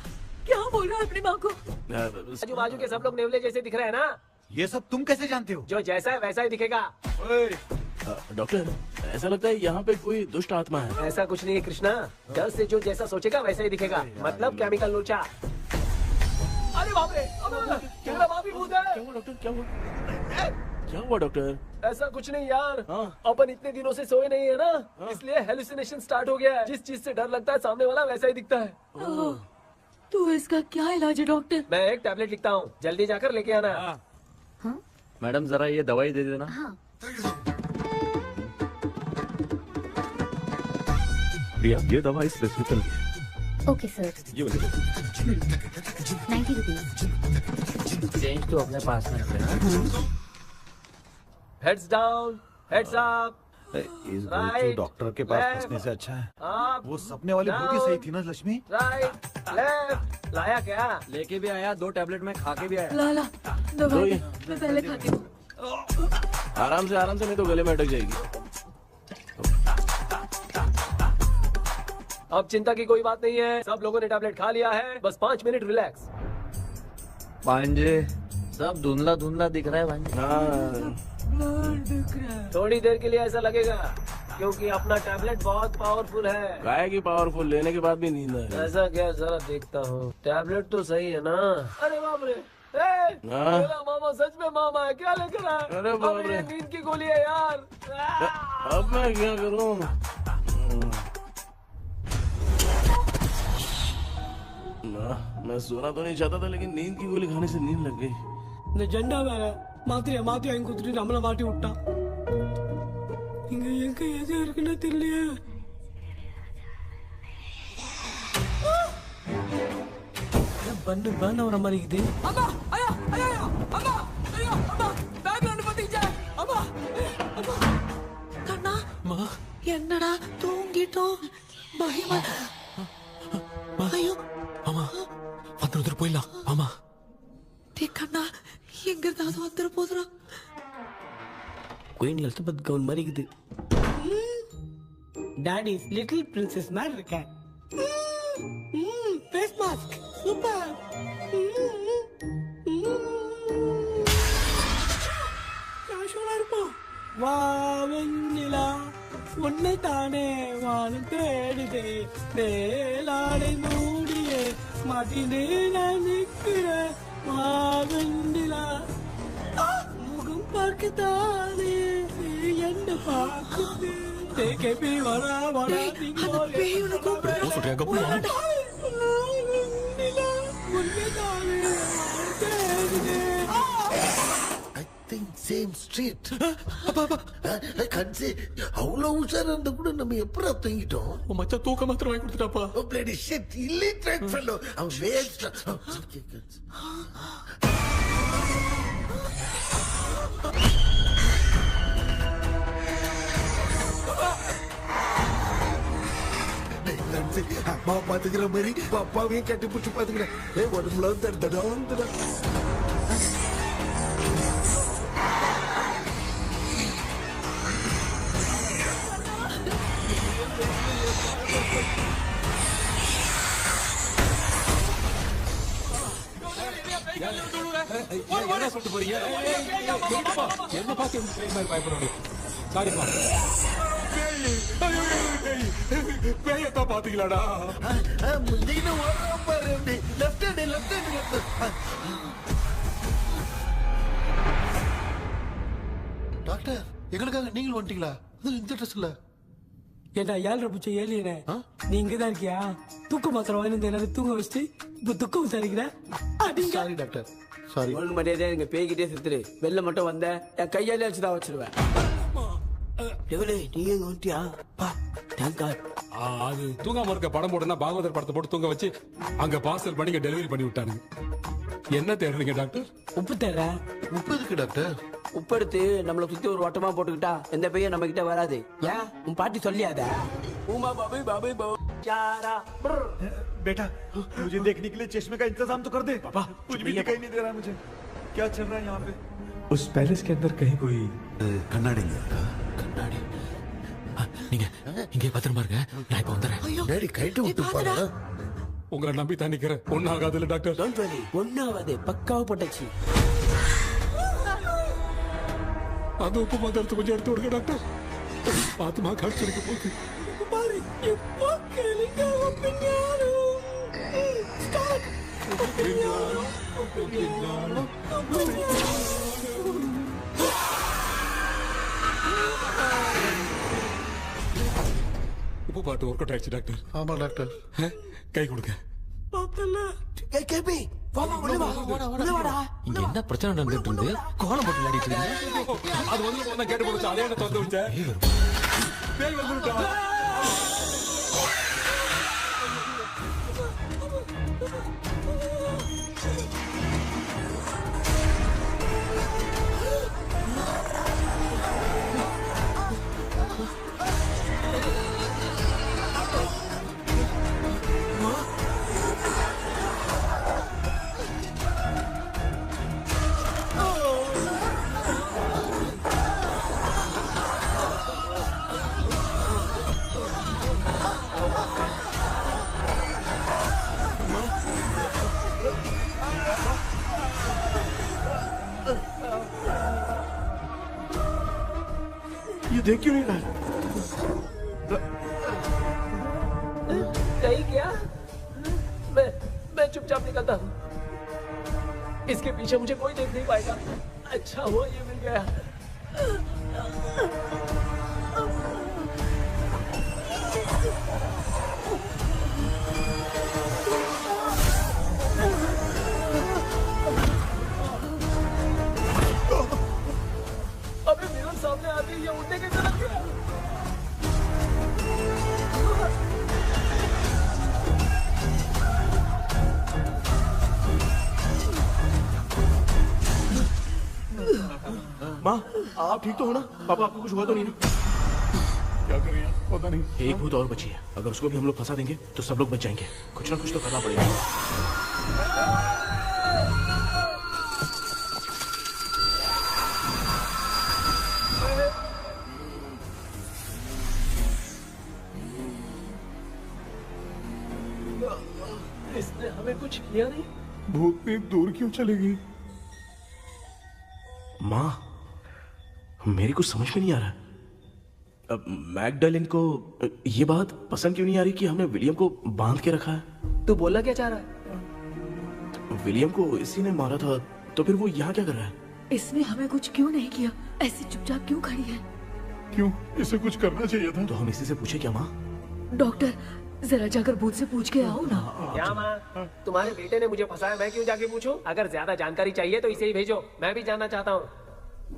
क्या बोल रहा है अपनी माँ को? आजू बाजू के सब लोग नेवले जैसे दिख रहे हैं ना? ये सब तुम कैसे जानते हो? जो जैसा है वैसा ही दिखेगा। डॉक्टर ऐसा लगता है यहाँ पे कोई दुष्ट आत्मा है। ऐसा कुछ नहीं है कृष्णा, डर से जो जैसा सोचेगा वैसा ही दिखेगा। मतलब केमिकल लोचा। अरे बाप रे, मेरा बाप ही भूत है। क्या हुआ डॉक्टर? क्या हुआ डॉक्टर? ऐसा कुछ नहीं यार, अपन इतने दिनों से सोए नहीं है ना, इसलिए हेलुसिनेशन स्टार्ट हो गया है। जिस चीज से डर लगता है सामने वाला वैसा ही दिखता है। तो इसका क्या इलाज है डॉक्टर? मैं एक टैबलेट लिखता हूँ, जल्दी जाकर लेके आना। मैडम जरा ये दवाई दे देना। प्रिया ये दवा इस प्रिस्क्रिप्शन की है। Okay sir. ये वाली 90 रुपीज। चेंज तो अपने पास में रखना। Heads down, heads up. इस भूत डॉक्टर के पास फंसने से अच्छा है वो सपने वाली भूत ही सही थी ना लक्ष्मी। Right left. लाया क्या? लेके भी आया, 2 टैबलेट में खा के भी आया। ला दवाई मैं पहले खाती हूँ। आराम से नहीं तो गले में अटक जाएगी। अब चिंता की कोई बात नहीं है, सब लोगों ने टैबलेट खा लिया है। बस 5 मिनट रिलैक्स। भांजे सब धुंधला धुंधला दिख रहा है भांजे। थोड़ी देर के लिए ऐसा लगेगा क्योंकि अपना टैबलेट बहुत पावरफुल है। काय की पावरफुल, लेने के बाद भी नींद है। ऐसा क्या? जरा देखता हूँ। टैबलेट तो सही है ना? अरे बाप रे, मेरा मामा सच में मामा है। क्या लेकर आया? अरे बाप रे, ये नींद की गोली है यार। अब मैं क्या करूँ? मैं सोना तो नहीं चाहता था, लेकिन नींद की गोली खाने से नींद लग गई। இந்த ஜெண்டா வேற மாத்தி வாங்கி கொடுத்துட்டு நம்மள மாட்டி விட்டான். இங்க எங்க எது இருக்குன்னு தெரியலையே. பண்ண வர மாதிரி இருக்குது. அம்மா ஐயா ஐயா அம்மா ஐயா அம்மா பேக்ரவுண்ட் பாத்தீங்க. அம்மா அம்மா கண்ணா அம்மா என்னடா தூங்கிட்டோம். பயமா ஐயோ ஆமா வந்துட்டு போயிடலாம். ஆமா டே கண்ணா எங்க இருந்தாவது வந்துட போதுடா. குயின் எலிசபெத் கவுன் மாதிரி இருக்குது. டாடி லிட்டில் பிரின்சஸ் மாதிரி இருக்கேன். Face mask super. கேஷுவலா இருப்போம். வா வெண்ணிலா உன்னை தானே வானம் தேடுதே மேலாடை மூடியே மாட்டினே நான் நிற்கிறேன். வா வெண்ணிலா முகம் பார்க்கத்தானே என்ன பார்க்குது. தேக்கபி வரா வரா அந்த பேயுன கூப்பிடுறா. சொல்றியா cup? I think same street. கன்சி அவ்வளவு உஷாரா இருந்தா கூட நம்ம எப்படா தூங்கிட்டோம்? மச்சான் தூக்க மாத்திரம் வாங்கி கொடுத்துட்டாப்பா. Oh bloody shit, illiterate fellow. I'm waste. அம்மா பாத்துக்கிற மாதிரி அப்பாவையும் கட்டி பிடிச்சி பாத்துக்கிறேன். உடம்புல தடா சொல்லிட்டு போறீங்க? என்ன பார்த்து பயப்படுறோம். சாரிப்பா. பேயத்தான் பாத்தீங்களாடா? முந்தின ஓடுறோம் பாரு. Left hand left hand left. Doctor எங்களுக்காக நீங்களும் வந்துட்டீங்களா? அது இந்த ட்ரெஸ் இல்ல. ஏண்டா 7:30 பூச்சி ஏலியனே, நீ இங்கதான் இருக்கியா? தூக்க மாத்திரம் வாங்கி எல்லாரும் தூங்க வச்சுட்டு இப்ப துக்கம் விசாரிக்கிற. Sorry doctor sorry. ஒழுங்கு மரியாதையா எங்க பேய்கிட்டே சுத்துரு. வெளில மட்டும் வந்த என் கையாலே வச்சுதான் வச்சிருவேன். நீ எங்க வந்துட்டியா? அது தூங்காம இருக்க படம் போடுனா பாகவதர் படத்தை போட்டு தூங்க வச்சு அங்க பார்சல் பண்ணி டெலிவரி பண்ணி விட்டானுங்க. என்ன தேடுறீங்க டாக்டர்? உப்பு தேட. உப்பு எதுக்கு டாக்டர்? உப்பு எடுத்து நம்மள சுத்தி ஒரு வட்டமா போட்டுக்கிட்டா எந்த பையன் நம்ம கிட்ட வராது. ஏன் உன் பாட்டி சொல்லியாத? உமா பாபு பாபு பாபு चारा बेटा मुझे देखने के लिए चश्मे का इंतजाम तो कर दे। पापा कुछ भी दिखाई नहीं दे रहा मुझे। क्या चल रहा है यहाँ पे? उस पैलेस के अंदर कहीं कोई கண்ணாடி நீங்க இங்கே பத்திரமா இருங்க. நான் இப்ப வந்துடுறேன். டேடி கைட்டு விட்டு பாரு. உங்களை நம்பி தான் நிக்கிறேன். ஒன்னாகாதுல டாக்டர்? டோன்ட் வரி, ஒன்னாவது பக்காவா போட்டாச்சு. அது உப்பு மாத்திரத்தை கொஞ்சம் எடுத்து விடுங்க டாக்டர். பாத்துமா காட்சி எடுக்க போகுது. பாரு இப்போ கேளுங்க. ஒப்பினியானோ ஸ்டார்ட். ஒப்பினியானோ ஒப்பினியானோ உப்பு பாட்டு ஒர்க் அவுட் ஆயிடுச்சு டாக்டர். ஆமா டாக்டர். கை கொடுங்க. கேபி வாமா உள்ள வா. உள்ள வாடா. இங்க என்ன பிரச்சனை நடந்துட்டு இருந்து கோலம் போட்டு விளையாடிட்டு இருக்கீங்க? அது வந்து கேட்டு போச்சு. அதே என்ன திறந்து வச்சேன். பேய் வந்துட்டா. ये देख क्यों नहीं रहा? नहीं क्या? मैं चुपचाप निकलता हूँ. इसके पीछे मुझे कोई देख नहीं पाएगा. अच्छा हुआ ये मिल गया. पापा आप ठीक तो हो ना? पापा आपको कुछ हुआ तो नहीं ना? क्या करें यार, पता नहीं। एक भूत और बची है, अगर उसको भी हम लोग फंसा देंगे तो सब लोग बच जाएंगे। कुछ ना कुछ तो करना पड़ेगा। इसने हमें कुछ किया नहीं। भूतनी दूर क्यों चली गई? माँ, मेरी कुछ समझ में नहीं आ रहा। अब मैगडालिन को ये बात पसंद क्यों नहीं आ रही कि हमने विलियम को बांध के रखा है? तू बोलना क्या चाह रहा है? विलियम को इसी ने मारा था, तो फिर वो यहाँ क्या कर रहा है? इसने हमें कुछ क्यों नहीं किया? ऐसे चुपचाप क्यों खड़ी है? क्यों? इसे कुछ करना चाहिए था। तो हम इसी से पूछे क्या माँ? डॉक्टर, जरा जाकर भूत से पूछ के आओ ना। क्या माँ, तुम्हारे बेटे ने मुझे फंसाया, मैं क्यों जाके पूछूं? अगर ज्यादा जानकारी चाहिए तो इसे ही भेजो, मैं भी जानना चाहता हूँ।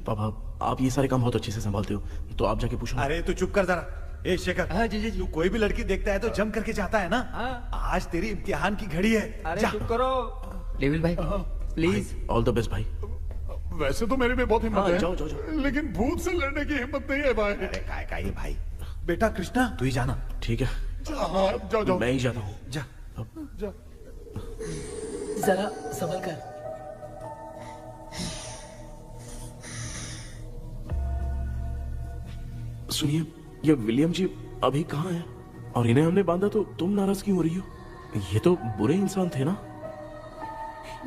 पापा, आप ये सारे काम बहुत अच्छे से संभालते हो, तो आप जाके पूछो। अरे तू चुप कर जरा। ए शेखर, हाँ जी। तू कोई भी लड़की देखता है तो जम करके जाता है ना? आज तेरी इम्तिहान की घड़ी है। अरे चुप करो। डेविल भाई प्लीज। ऑल द बेस्ट भाई। वैसे तो मेरे में बहुत हिम्मत है, जाओ, जाओ, जाओ। लेकिन भूत से लड़ने की हिम्मत नहीं है भाई। अरे काय काय भाई। बेटा कृष्णा, तू ही जाना। ठीक है, हाँ, जाओ जाओ। मैं ही जाता हूँ। जा जा। जरा संभल कर। सुनिए, ये विलियम जी अभी कहाँ हैं? और इन्हें हमने बांधा तो तुम नाराज क्यों हो रही हो? ये तो बुरे इंसान थे ना?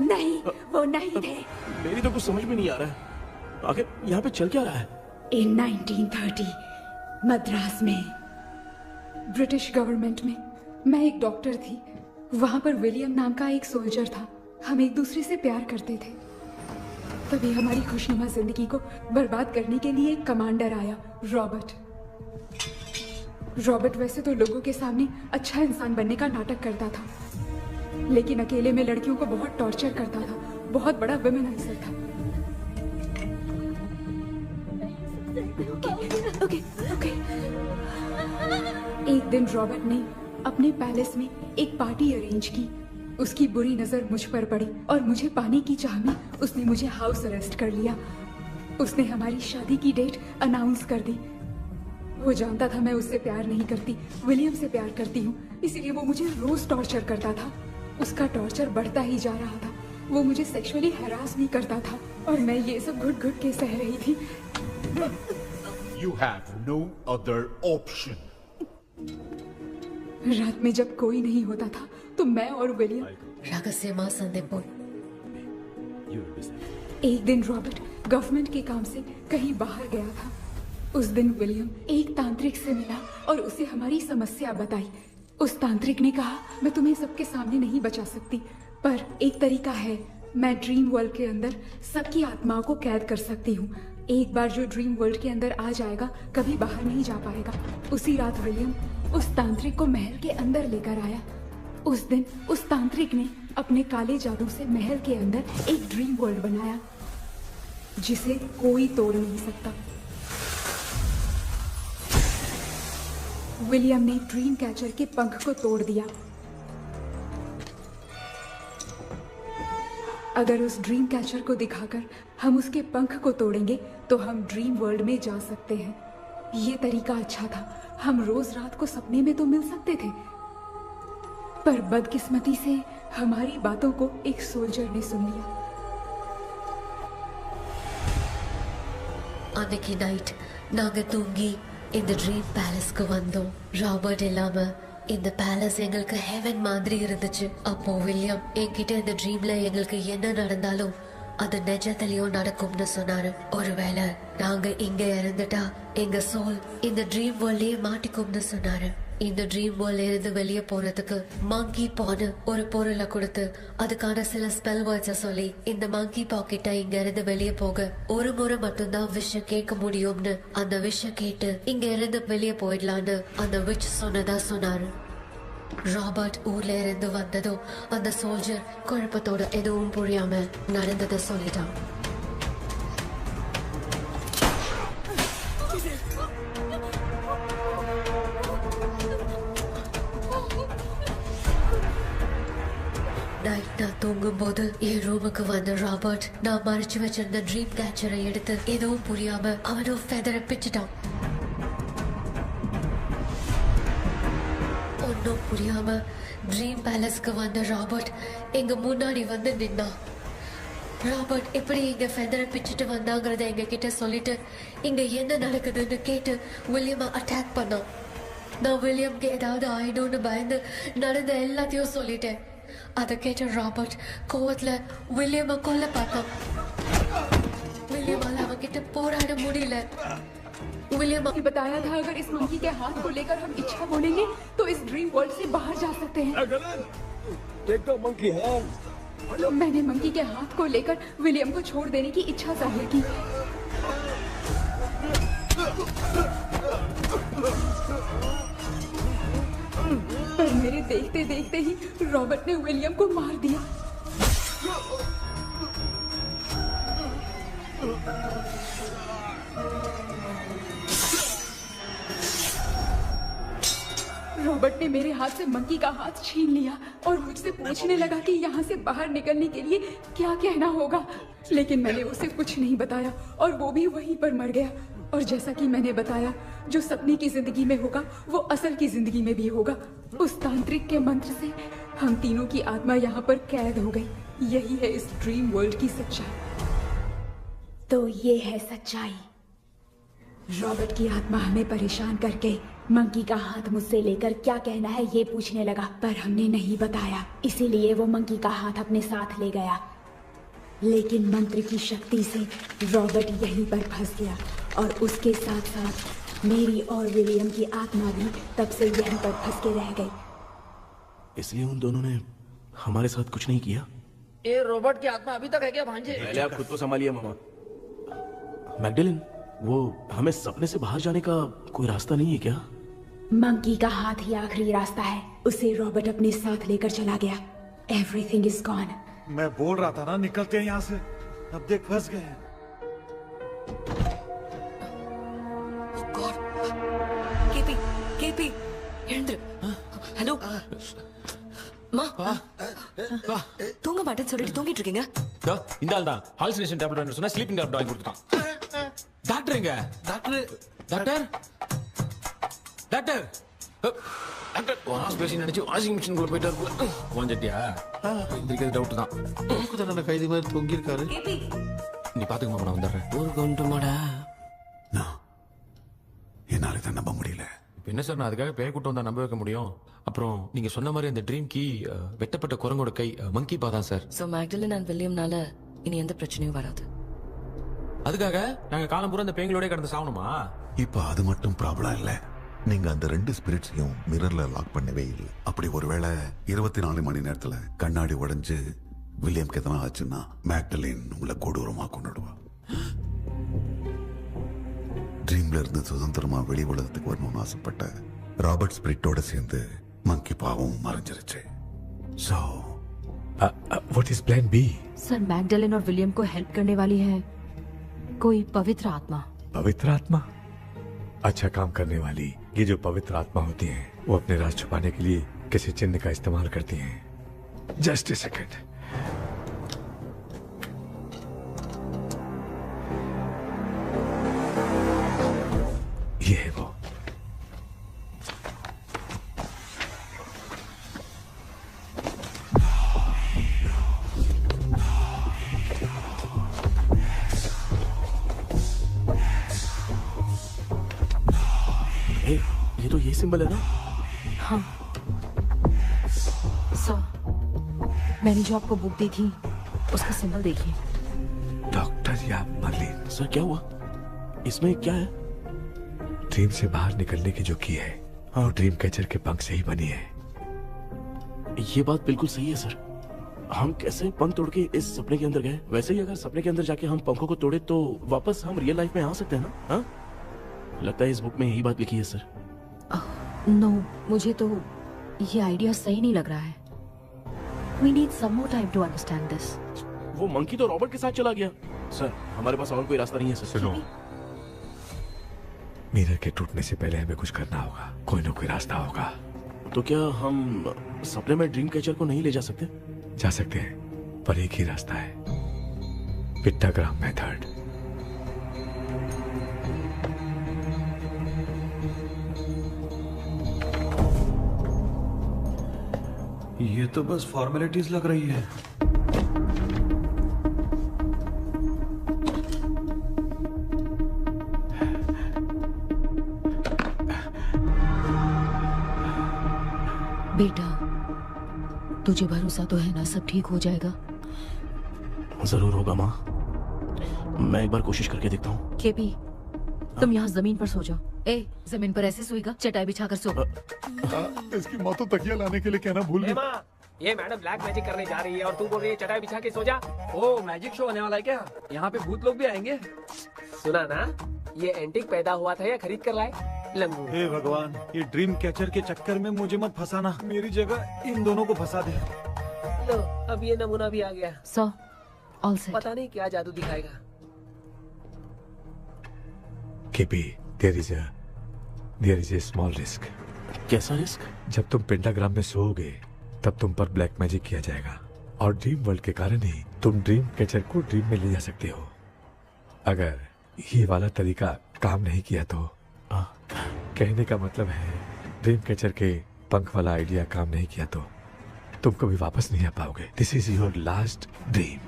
नहीं, वो नहीं थे। मेरी तो कुछ समझ में नहीं आ रहा है, आखिर यहाँ पे चल क्या रहा है? इन 1930 मद्रास में ब्रिटिश गवर्नमेंट में मैं एक डॉक्टर थी। वहां पर विलियम नाम का एक सोल्जर था। हम एक दूसरे से प्यार करते थे। तभी हमारी खुशनुमा जिंदगी को बर्बाद करने के लिए एक कमांडर आया, रॉबर्ट। रॉबर्ट वैसे तो लोगों के सामने अच्छा इंसान बनने का नाटक करता था, लेकिन अकेले में लड़कियों को बहुत टॉर्चर करता था। बहुत बड़ा वुमेनाइजर था। ओके। एक दिन रॉबर्ट ने अपने पैलेस में एक पार्टी अरेंज की। उसकी बुरी नजर मुझ पर पड़ी और मुझे पाने की चाह में उसने मुझे हाउस अरेस्ट कर लिया। उसने हमारी शादी की डेट अनाउंस कर दी। वो जानता था मैं उससे प्यार नहीं करती, विलियम से प्यार करती हूँ, इसीलिए वो मुझे रोज टॉर्चर करता था। उसका टॉर्चर बढ़ता ही जा रहा था। वो मुझे सेक्सुअली हैरास भी करता था और मैं ये सब घुट घुट के सह रही थी। You have no other option. रात में जब कोई नहीं होता था तो मैं और विलियम रहस्यमा संदेपुर। एक दिन रॉबर्ट गवर्नमेंट के काम से कहीं बाहर गया था। उस दिन विलियम एक तांत्रिक से मिला और उसे हमारी समस्या बताई। उस तांत्रिक ने कहा, मैं तुम्हें सबके सामने नहीं बचा सकती, पर एक तरीका है। मैं ड्रीम वर्ल्ड के अंदर सबकी आत्माओं को कैद कर सकती हूँ। एक बार जो ड्रीम वर्ल्ड के अंदर आ जाएगा कभी बाहर नहीं जा पाएगा। उसी रात विलियम उस तांत्रिक को महल के अंदर लेकर आया। उस दिन उस तांत्रिक ने अपने काले जादू से महल के अंदर एक ड्रीम वर्ल्ड बनाया जिसे कोई तोड़ नहीं सकता। विलियम ने ड्रीम कैचर के पंख को तोड़ दिया। अगर उस ड्रीम कैचर को दिखाकर हम उसके पंख को तोड़ेंगे तो हम ड्रीम वर्ल्ड में जा सकते हैं। ये तरीका अच्छा था। हम रोज रात को सपने में तो मिल सकते थे, पर बदकिस्मती से हमारी बातों को एक सोल्जर ने सुन लिया। அன்னைக்கு நைட் நாங்க தூங்கி இந்த ட்ரீம் பேலஸ்க்கு வந்தோம். ராபர்ட் இல்லாம இந்த பேலஸ் எங்களுக்கு ஹெவன் மாதிரி இருந்துச்சு. அப்போ வில்லியம் என்கிட்ட இந்த ட்ரீம்ல எங்களுக்கு என்ன நடந்தாலும் அது நிஜத்திலயும் நடக்கும்னு சொன்னாரு. ஒருவேளை நாங்க இங்க இறந்துட்டா எங்க சோல் இந்த ட்ரீம் வேர்ல்ட்லயே மாட்டிக்கும்னு சொன்னாரு. இந்த ட்ரீம் வேர்ல்ட்ல இருந்து வெளியே போறதுக்கு மங்கி பான்னு ஒரு பொருளை கொடுத்து அதுக்கான சில ஸ்பெல் வேர்ட்ஸை சொல்லி இந்த மங்கி பாக்கெட்டை இங்க இருந்து வெளியே போக ஒரு முறை மட்டும்தான் விஷயம் கேட்க முடியும்னு அந்த விஷயம் கேட்டு இங்க இருந்து வெளியே போயிடலான்னு அந்த விச் சொன்னதா சொன்னாரு. ராபர்ட் ஊர்ல இருந்து வந்ததும் அந்த சோல்ஜர் குழப்பத்தோட எதுவும் புரியாம நடந்ததை சொல்லிட்டான். நைட் நான் தூங்கும்போது என் ரூமுக்கு வந்த ராபர்ட் நான் மறைச்சு வச்சிருந்த ட்ரீம் கேச்சரை எடுத்து எதுவும் புரியாம அவனும் ஃபெதரை பிச்சுட்டான். ஒன்னும் புரியாம ட்ரீம் பேலஸ்க்கு வந்த ராபர்ட் எங்க முன்னாடி வந்து நின்னான். ராபர்ட் எப்படி இங்க ஃபெதரை பிச்சுட்டு வந்தாங்கிறத எங்க கிட்ட சொல்லிட்டு இங்க என்ன நடக்குதுன்னு கேட்டு வில்லியமை அட்டாக் பண்ணான். நான் வில்லியம்க்கு ஏதாவது ஆயிடும்னு பயந்து நடந்த எல்லாத்தையும் சொல்லிட்டேன். அதை கேட்ட ராபர்ட் கோவத்துல வில்லியமை கொல்ல பார்த்தான். विलियम அவங்கிட்ட போராட முடியல. विलियम ने बताया था अगर इस मंकी के हाथ को लेकर हम इच्छा बोलेंगे तो इस ड्रीम वर्ल्ड से बाहर जा सकते हैं. मैंने मंकी के हाथ को लेकर विलियम को छोड़ देने की इच्छा जाहिर की. पर मेरे देखते देखते ही रॉबर्ट ने विलियम को मार दिया. रॉबर्ट ने मेरे हाथ से मंकी का हाथ छीन लिया और मुझसे पूछने लगा कि यहाँ से बाहर निकलने के लिए क्या कहना होगा. लेकिन मैंने उसे कुछ नहीं बताया और वो भी वहीं पर मर गया. और जैसा कि मैंने बताया, जो सपने की जिंदगी में होगा वो असल की जिंदगी में भी होगा. उस तांत्रिक के मंत्र से हम तीनों की आत्मा यहाँ पर कैद हो गई. यही है इस ड्रीम वर्ल्ड की सच्चाई. तो ये है सच्चाई. रॉबर्ट की आत्मा हमें परेशान करके मंकी का हाथ मुझसे लेकर क्या कहना है ये पूछने लगा, पर हमने नहीं बताया. इसीलिए वो मंकी का हाथ अपने साथ ले गया. लेकिन मंत्र की शक्ति से रॉबर्ट यहीं पर फंस गया और उसके साथ साथ मेरी और विलियम की आत्मा भी तब से यहीं पर फंस के रह गई. इसलिए उन दोनों ने हमारे साथ कुछ नहीं किया. ये रॉबर्ट की आत्मा अभी तक है क्या भांजे? पहले आप खुद को संभालिए मामा. मैगडेलिन, वो हमें सपने से बाहर जाने का कोई रास्ता नहीं है क्या? मंकी का हाथ ही आखिरी रास्ता है. उसे रॉबर्ट अपने साथ लेकर चला गया. Everything is gone. मैं बोल रहा था ना निकलते हैं यहाँ से. अब देख फंस गए हैं. केपी எழுந்துரு. ஹலோ மா, தூங்க மாட்டேன்னு சொல்லிட்டு தூங்கிட்டு இருக்கீங்க. இந்த ஆள் தான் ஹாலுசினேஷன் டேப்லெட் வாங்கி சொன்னா ஸ்லீப்பிங் டேப்லெட் வாங்கி கொடுத்துட்டான். டாக்டர் எங்க? Doctor doctor doctor doctor wash பேசி நினைச்சு வாஷிங் மிஷின் குள்ள போயிட்டாரு. கொஞ்சட்டியா இதுக்கு டவுட் தான். தூக்குதான கைதி மாதிரி தொங்கி இருக்காரு. நீ பாத்துக்கமா, நான் வந்துடுறேன். ஒரு கொண்டுமாடா. என்னால இதை நம்ப முடியல. என்ன சார், நான் அதுக்காக பேய் கூட்டம் தான் நம்ப வைக்க முடியும். அப்புறம் நீங்க சொன்ன மாதிரி அந்த ட்ரீம் கீ வெட்டப்பட்ட குரங்கோட கை மங்கி பா தான் சார். சோ மேக்டலின் அண்ட் வில்லியம்னால இனி எந்த பிரச்சனையும் வராது. அதுக்காக நாங்க காலம் பூரா அந்த பேய்களோட கடந்து சாவணுமா? இப்ப அது மட்டும் ப்ராப்ளம் இல்ல. நீங்க அந்த ரெண்டு ஸ்பிரிட்ஸையும் மிரர்ல லாக் பண்ணவே இல்லை. அப்படி ஒருவேளை 24 மணி நேரத்துல கண்ணாடி உடைஞ்சு வில்லியம்க்கு எதனா ஆச்சுன்னா மேக்டலின் உங்களை கொடூரமா கொண்டுடுவா. ட்ரீம்ல இருந்து சுதந்திரமா வெளி உலகத்துக்கு வரணும்னு ஆசைப்பட்ட ராபர்ட் ஸ்பிரிட்டோட சேர்ந்து மங்கி பாவம் மறைஞ்சிருச்சு. So, what is plan B? Sir, Magdalene और विलियम को हेल्प करने वाली है कोई पवित्र आत्मा. पवित्र आत्मा? अच्छा काम करने वाली ये जो पवित्र आत्मा होती हैं, वो अपने राज छुपाने के लिए किसी चिन्ह का इस्तेमाल करती हैं. Just a second. ये है वो. ये तो ये सिंबल है ना? हाँ. सर, मैंने जो आपको बुक दी थी उसका सिंबल देखिए. डॉक्टर या मर्लिन. सर क्या हुआ? इसमें क्या है? ड्रीम से बाहर निकलने की जो की है, वो ड्रीम कैचर के पंख से ही बनी है. ये बात बिल्कुल सही है सर. हम कैसे पंख तोड़ के इस सपने के अंदर गए? वैसे ही अगर सपने के अंदर जाके हम पंखों को तोड़े तो वापस हम रियल लाइफ में आ सकते हैं ना? हाँ? लगता है इस बुक में यही बात लिखी है सर. नो, मुझे तो ये आइडिया सही नहीं लग रहा है. We need some more time to understand this. वो मंकी तो रॉबर्ट के साथ चला गया. सर, हमारे पास और कोई रास्ता नहीं है सर. सुनो, मिरर के टूटने से पहले हमें कुछ करना होगा. कोई ना कोई रास्ता होगा. तो क्या हम सपने में ड्रीम कैचर को नहीं ले जा सकते? जा सकते हैं, पर एक ही रास्ता है, पिट्टाग्राम मेथड। ये तो बस फॉर्मेलिटीज लग रही है। बेटा, तुझे भरोसा तो है ना सब ठीक हो जाएगा? जरूर होगा माँ, मैं एक बार कोशिश करके देखता हूँ। केपी, तुम यहाँ जमीन पर सो जाओ। ए, जमीन पर ऐसे सोएगा? चटाई बिछाकर सो। इसकी माँ तो तकिया लाने के लिए कहना भूल गई। ये मैडम ब्लैक मैजिक करने जा रही है और तू बोल रही है चटाई बिछा के सो जा। ओ, मैजिक शो होने वाला है क्या? यहाँ पे भूत लोग भी आएंगे। सुना ना, ये एंटीक पैदा हुआ था या खरीद कर लाए? लंगू। हे भगवान, ये ड्रीम कैचर के चक्कर में मुझे मत फंसाना, मेरी जगह इन दोनों को फंसा दे। लो, अब ये नमूना भी आ गया। सो, ऑल सेट। पता नहीं क्या जादू दिखाएगा। KP, there is a small risk। कैसा रिस्क? जब तुम पेंटाग्राम में सोओगे तब तुम पर ब्लैक मैजिक किया जाएगा और ड्रीम वर्ल्ड के कारण ही तुम ड्रीम कैचर को ड्रीम में ले जा सकते हो। अगर ये वाला तरीका काम नहीं किया तो कहने का मतलब है, ड्रीम कैचर के पंख वाला आइडिया काम नहीं किया तो तुम कभी वापस नहीं आ पाओगे। This is your last dream.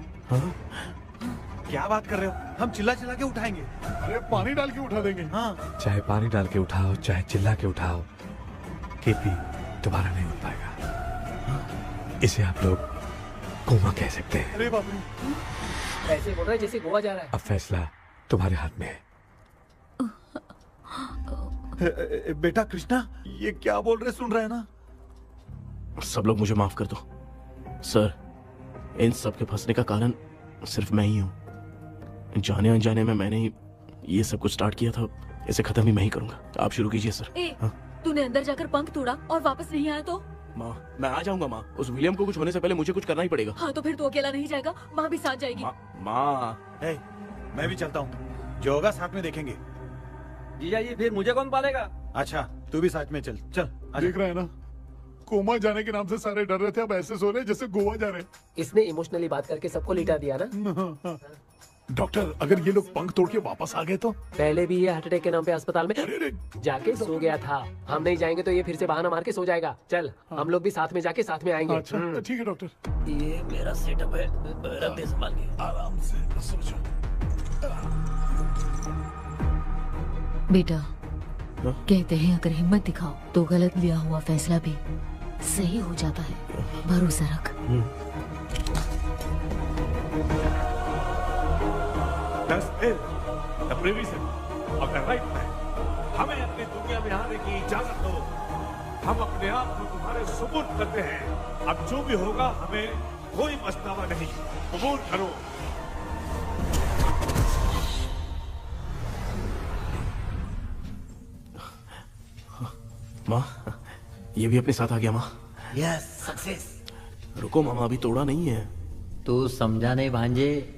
क्या बात कर रहे हो? हम चिल्ला चिल्ला के उठाएंगे। अरे पानी डाल के उठा देंगे। हाँ, चाहे पानी डाल के उठाओ, चाहे चिल्ला के उठाओ, केपी दोबारा नहीं उठ पाएगा। इसे आप लोग कोमा कह सकते हैं। अरे बाप रे, ऐसे बोल रहा है जैसे गोवा जा रहा है। अब फैसला तुम्हारे हाथ में है। बेटा कृष्णा, ये क्या बोल रहे, सुन रहे हैं ना? सब लोग मुझे माफ कर दो सर, इन सब के फंसने का कारण सिर्फ मैं ही हूँ। जाने अनजाने में मैंने ही ये सब कुछ स्टार्ट किया था, इसे खत्म ही मैं ही करूंगा। आप शुरू कीजिए सर। तूने अंदर जाकर पंख तोड़ा और वापस नहीं आया तो? माँ, मैं आ जाऊंगा माँ। उस विलियम को कुछ होने से पहले मुझे कुछ करना ही पड़ेगा। हाँ, तो फिर तू अकेला नहीं जाएगा, माँ भी साथ जाएगी। माँ, मैं भी चलता हूँ, जो होगा साथ में देखेंगे। जीजा जी, फिर मुझे कौन पालेगा? अच्छा, तू भी साथ में चल। चल देख रहा है ना, कोमा जाने के नाम से सारे डर रहे थे, अब ऐसे सो रहे जैसे गोवा जा रहे। इसने इमोशनली बात करके सबको लिटा दिया ना। डॉक्टर, अगर ये लोग पंख तोड़ के वापस आ गए तो? पहले भी ये हार्ट अटैक के नाम पे अस्पताल में जाके सो गया था। हम नहीं जाएंगे तो ये फिर से बहाना मार के सो जाएगा। चल, हम लोग भी साथ में जाके साथ में आएंगे। अच्छा, ठीक है डॉक्टर। ये मेरा सेटअप है, रख दे संभाल के। आराम से सो जाओ। बेटा, कहते हैं अगर हिम्मत दिखाओ तो गलत लिया हुआ फैसला भी सही हो जाता है। भरोसा रख। हमें अपनी दुनिया में आने की इजाजत दो। हम अपने आप को तुम्हारे सुपुर्द करते हैं। अब जो भी होगा हमें कोई पछतावा नहीं। कबूल करो। माँ, ये भी अपने साथ आ गया। माँ, यस, सक्सेस। रुको मामा, अभी तोड़ा नहीं है। तू समझा नहीं भांजे।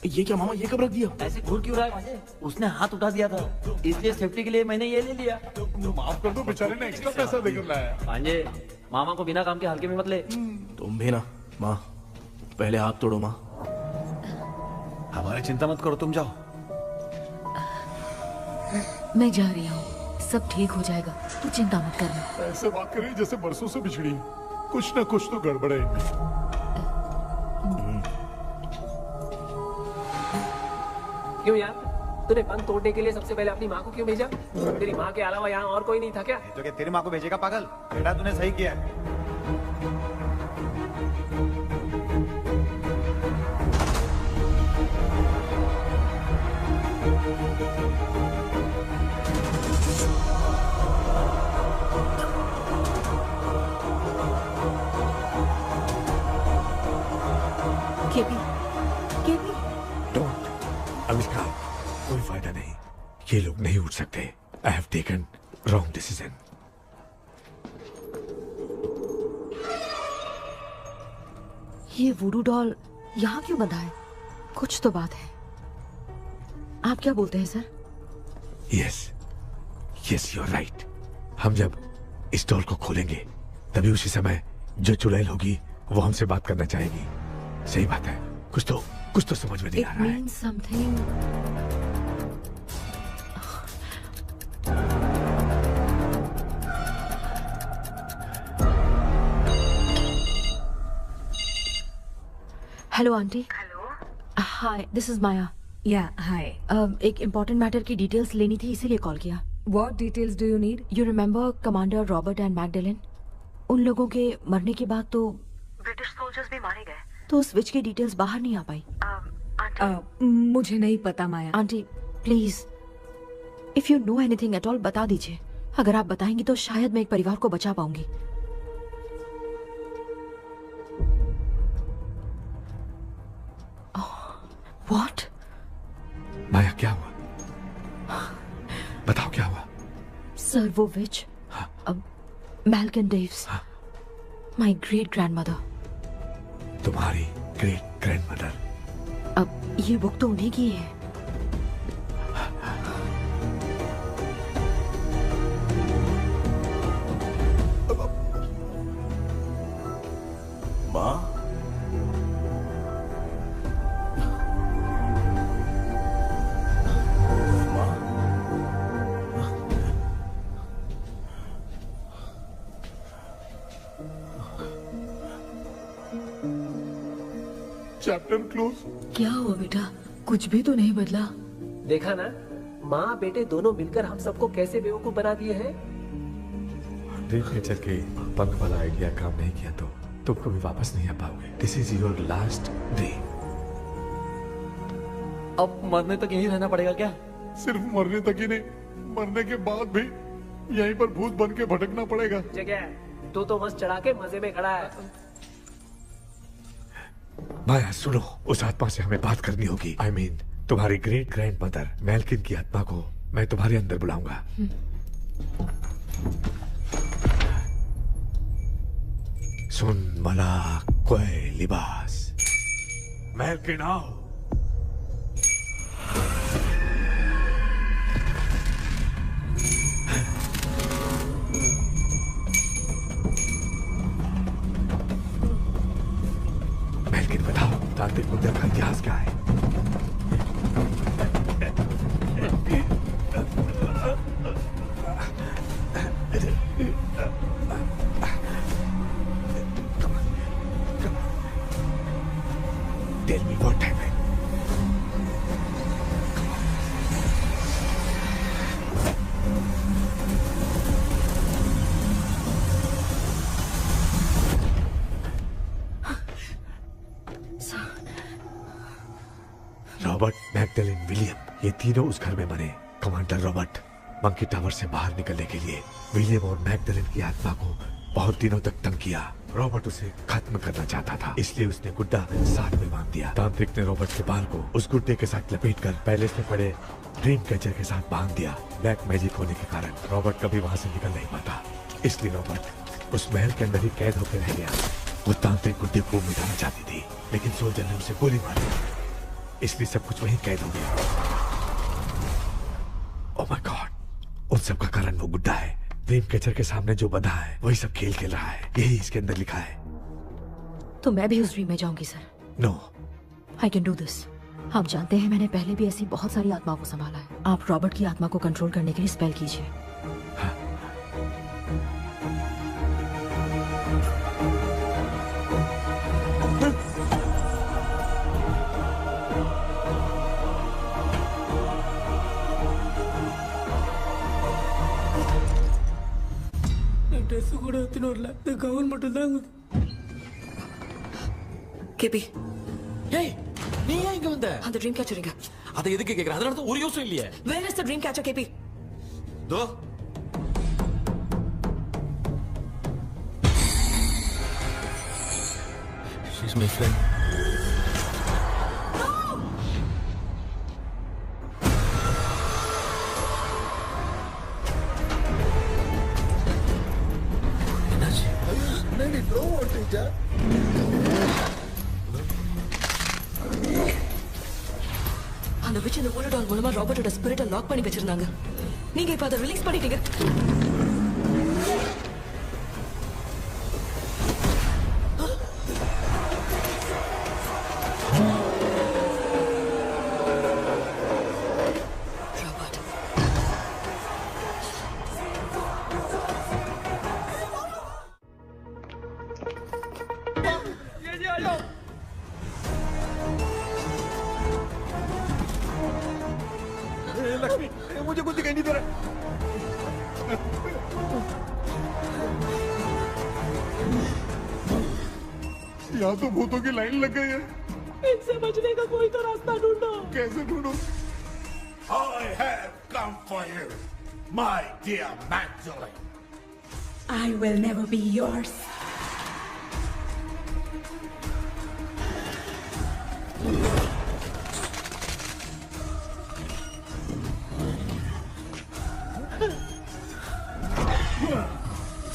ये क्या मामा, ये कब रख दिया? ऐसे घूर क्यों रहा है भांजे? उसने हाथ उठा दिया था, इसलिए सेफ्टी के लिए मैंने ये ले लिया। माफ कर दो, बेचारे ने एक्स्ट्रा पैसा देकर लाया। भांजे, मामा को बिना काम के हल्के में मत ले। तुम भी ना। माँ, पहले हाथ तोड़ो। माँ, हमारी चिंता मत करो, तुम जाओ। मैं जा रही हूँ, सब ठीक हो जाएगा, तू चिंता मत करना। ऐसे बात कर रही जैसे बरसों से बिछड़ी। कुछ ना कुछ तो गड़बड़ है। क्यों यार, तूने पंख तोड़ने के लिए सबसे पहले अपनी माँ को क्यों भेजा? तेरी माँ के अलावा यहाँ और कोई नहीं था क्या? तो क्या तेरी माँ को भेजेगा पागल? बेटा तूने सही किया है। KP, KP. डोंट, आविष्कार, कोई फायदा नहीं। ये लोग नहीं उठ सकते। I have taken wrong decision. ये वुडू डॉल यहाँ क्यों बंधा है? कुछ तो बात है। आप क्या बोलते हैं sir? Yes, you are right. हम जब इस डॉल को खोलेंगे तभी उसी समय जो चुड़ैल होगी वो हमसे बात करना चाहेगी। सही बात है, कुछ तो समझ में नहीं आ रहा है। something. Hello aunty. Hello. Hi, this is Maya. Yeah hi. एक इम्पोर्टेंट मैटर की डिटेल्स लेनी थी, इसीलिए कॉल किया। What details do you need? You remember commander Robert and Magdalene? उन लोगों के मरने के बाद तो ब्रिटिश सोल्जर्स भी मारे गए, तो स्विच की डिटेल्स बाहर नहीं आ पाई। मुझे नहीं पता Maya. Aunty please, if you know anything at all बता दीजिए। अगर आप बताएंगी तो शायद मैं एक परिवार को बचा पाऊंगी। What? माया क्या हुआ? बताओ क्या हुआ? सर वो विच, मैल्कन डेव्स, माय ग्रेट ग्रैंडमदर। तुम्हारी ग्रेट ग्रैंडमदर? अब ये बुक तो उन्हीं की है। माँ, चैप्टर क्लोज। क्या हुआ बेटा? कुछ भी तो नहीं बदला। देखा ना, माँ बेटे दोनों मिलकर हम सबको कैसे बेवकूफ बना दिए हैं। ड्रीम कैचर के पंख वाला आइडिया काम नहीं किया तो तुम कभी वापस नहीं आ पाओगे। This is your last dream. अब मरने तक यहीं रहना पड़ेगा क्या? सिर्फ मरने तक ही नहीं, मरने के बाद भी यहीं पर भूत बन के भटकना पड़ेगा। जगह तू तो मस्त चढ़ा के मजे में खड़ा है। माया सुनो, उस आत्मा से हमें बात करनी होगी। I mean, तुम्हारी ग्रेट ग्रैंडमदर मैल्किन की आत्मा को मैं तुम्हारे अंदर बुलाऊंगा। सुन मला कोई लिबास, मैल्किन आओ। मैल्किन बताओ, तांत्रिक मुद्रा का इतिहास क्या है? Tell me what happened. Robert, Magdalene, William, ये तीनों उस घर में मरे। कमांडर रॉबर्ट मंकी टावर से बाहर निकलने के लिए विलियम और मैगडेलिन की आत्मा को बहुत दिनों तक तंग किया। रॉबर्ट उसे खत्म करना चाहता था, इसलिए उसने गुड्डा साथ में बांध दिया। तांत्रिक ने रॉबर्ट के बाल को उस गुड्डे के साथ लपेटकर पैलेस में पड़े ड्रीम कैचर के साथ बांध दिया। ब्लैक मैजिक होने के कारण रॉबर्ट कभी वहां से निकल नहीं पाता, इसलिए रॉबर्ट उस महल के अंदर ही कैद होकर रह गया। वो तांत्रिक गुड्डे को मिटाना चाहती थी, लेकिन सोल्जर ने उसे गोली मारी, इसलिए सब कुछ वहीं कैद हो गया। ओह माय गॉड, उन सब का कारण वो गुड्डा है। ड्रीम कैचर के सामने जो बंधा है वही सब खेल खेल रहा है, यही इसके अंदर लिखा है। तो मैं भी उस ड्रीम में जाऊंगी sir. No, I can do this. आप जानते हैं मैंने पहले भी ऐसी बहुत सारी आत्माओं को संभाला है। आप रॉबर्ट की आत्मा को कंट्रोल करने के लिए स्पेल कीजिए। ಡ್ರೆಸ್ ಕೂಡ ನೋಡಲ್ಲ ಗೌನ್ மட்டும்தான் கேபி. ஏய், நீ ஏன் இங்க வந்த? அந்த ட்ரீம் கேச்சரிங்க. அதை எதுக்கு கேக்குற? அதனால தான் ஒரு யூஸும் இல்லையே. Where is the dream catcher, கேபி? தோ She's my friend. அந்த விச் இந்த ஊரடால் மூலமா ராபர்ட்டோட ஸ்பிரிட்டை லாக் பண்ணி வச்சிருந்தாங்க. நீங்க இப்ப அதை ரிலீஸ் பண்ணிட்டீங்க. यहाँ तो भूतों की लाइन लग गई है। इनसे बचने का कोई तो रास्ता ढूंढो। कैसे ढूंढो? I have come for you, my dear Magdalene. I will never be yours.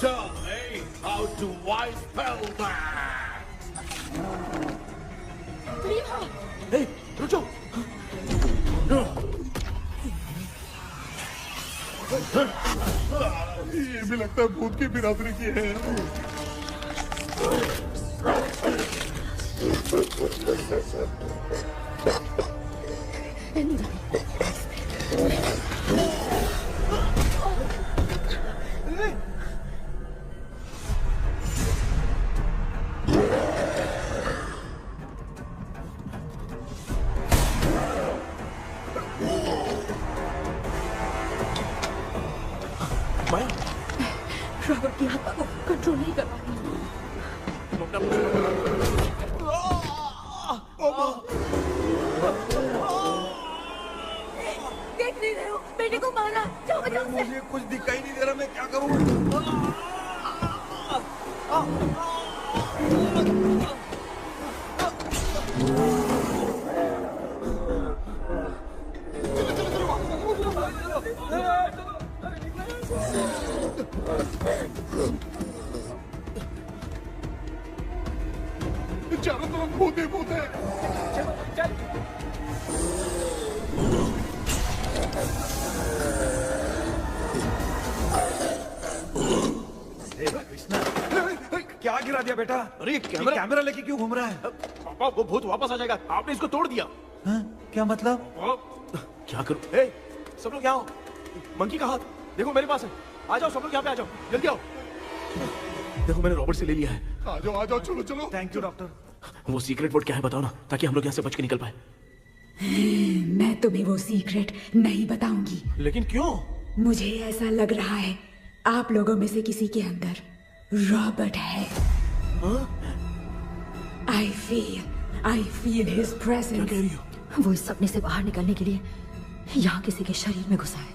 Tell me how to I spell that. Hey, रुक जाओ। ये भी लगता है भूत की बिरादरी की है। रॉबर्ट की आत्मा को कंट्रोल नहीं कर पा रही। देख नहीं रहे हो? बेटे को मारा। जाओ बचाओ उसे। मुझे कुछ दिखाई नहीं दे रहा, मैं क्या करूं? चारों तरफ भूत ही भूत है। क्या गिरा दिया बेटा? अरे कैमरा लेके क्यों घूम रहा है? पापा वो भूत वापस आ जाएगा। आपने इसको तोड़ दिया। क्या मतलब? क्या करूं? ए, सब लोग यहाँ आओ। मंकी का हाथ देखो मेरे पास है। आ जाओ सब लोग यहाँ पे आ जाओ, जल्दी आओ। देखो मैंने रॉबर्ट से ले लिया है। आ जाओ चलो चलो। Thank you doctor. वो सीक्रेट वर्ड क्या है बताओ ना, ताकि हम लोग यहाँ से बच के निकल पाए। मैं तुम्हें वो सीक्रेट नहीं बताऊंगी। लेकिन क्यों? मुझे ऐसा लग रहा है आप लोगों में से किसी के अंदर रॉबर्ट है। I feel his presence. वो इस सपने से बाहर निकलने के लिए यहाँ किसी के शरीर में घुसा है।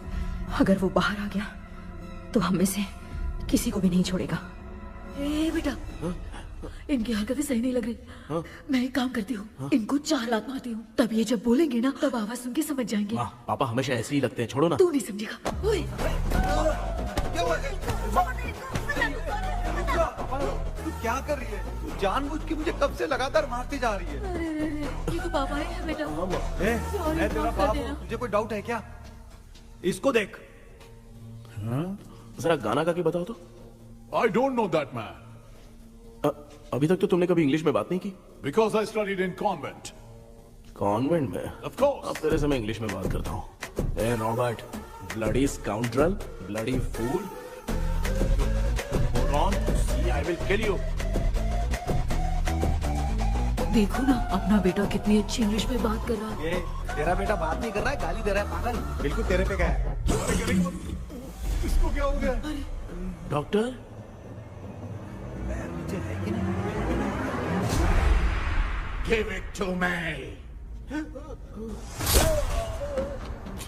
अगर वो बाहर आ गया तो हम में से किसी को भी नहीं छोड़ेगा। ए बेटा, इनकी हरकतें सही नहीं लग रही। मैं एक काम करती हूँ, इनको 4 लात मारती हूँ, तब ये जब बोलेंगे ना तब आवाज सुन के समझ जाएंगे। पापा हमेशा ऐसे ही लगते हैं, छोड़ो ना। तू नहीं समझेगा। ओए, तू क्या कर रही है? तू जानबूझ के मुझे कब से लगातार मारती जा रही है। अरे ये तो पापा है बेटा। मैं तेरा बाप हूँ, तुझे कोई डाउट है क्या? इसको देख। जरा गाना गा के बताओ तो। I don't know that man. अभी तक तो तुमने कभी इंग्लिश में बात नहीं की। Because I studied in convent. Convent में? Of course. अब तेरे से मैं इंग्लिश में बात करता हूँ। ए Robert, bloody scoundrel, bloody fool. Hold on, see, I will kill you. देखो ना अपना बेटा कितनी अच्छी इंग्लिश में बात कर रहा है। ये तेरा बेटा बात नहीं कर रहा है, गाली दे रहा है पागल। बिल्कुल तेरे पे क्या है? इसको क्या हो गया? Doctor? Give it to me.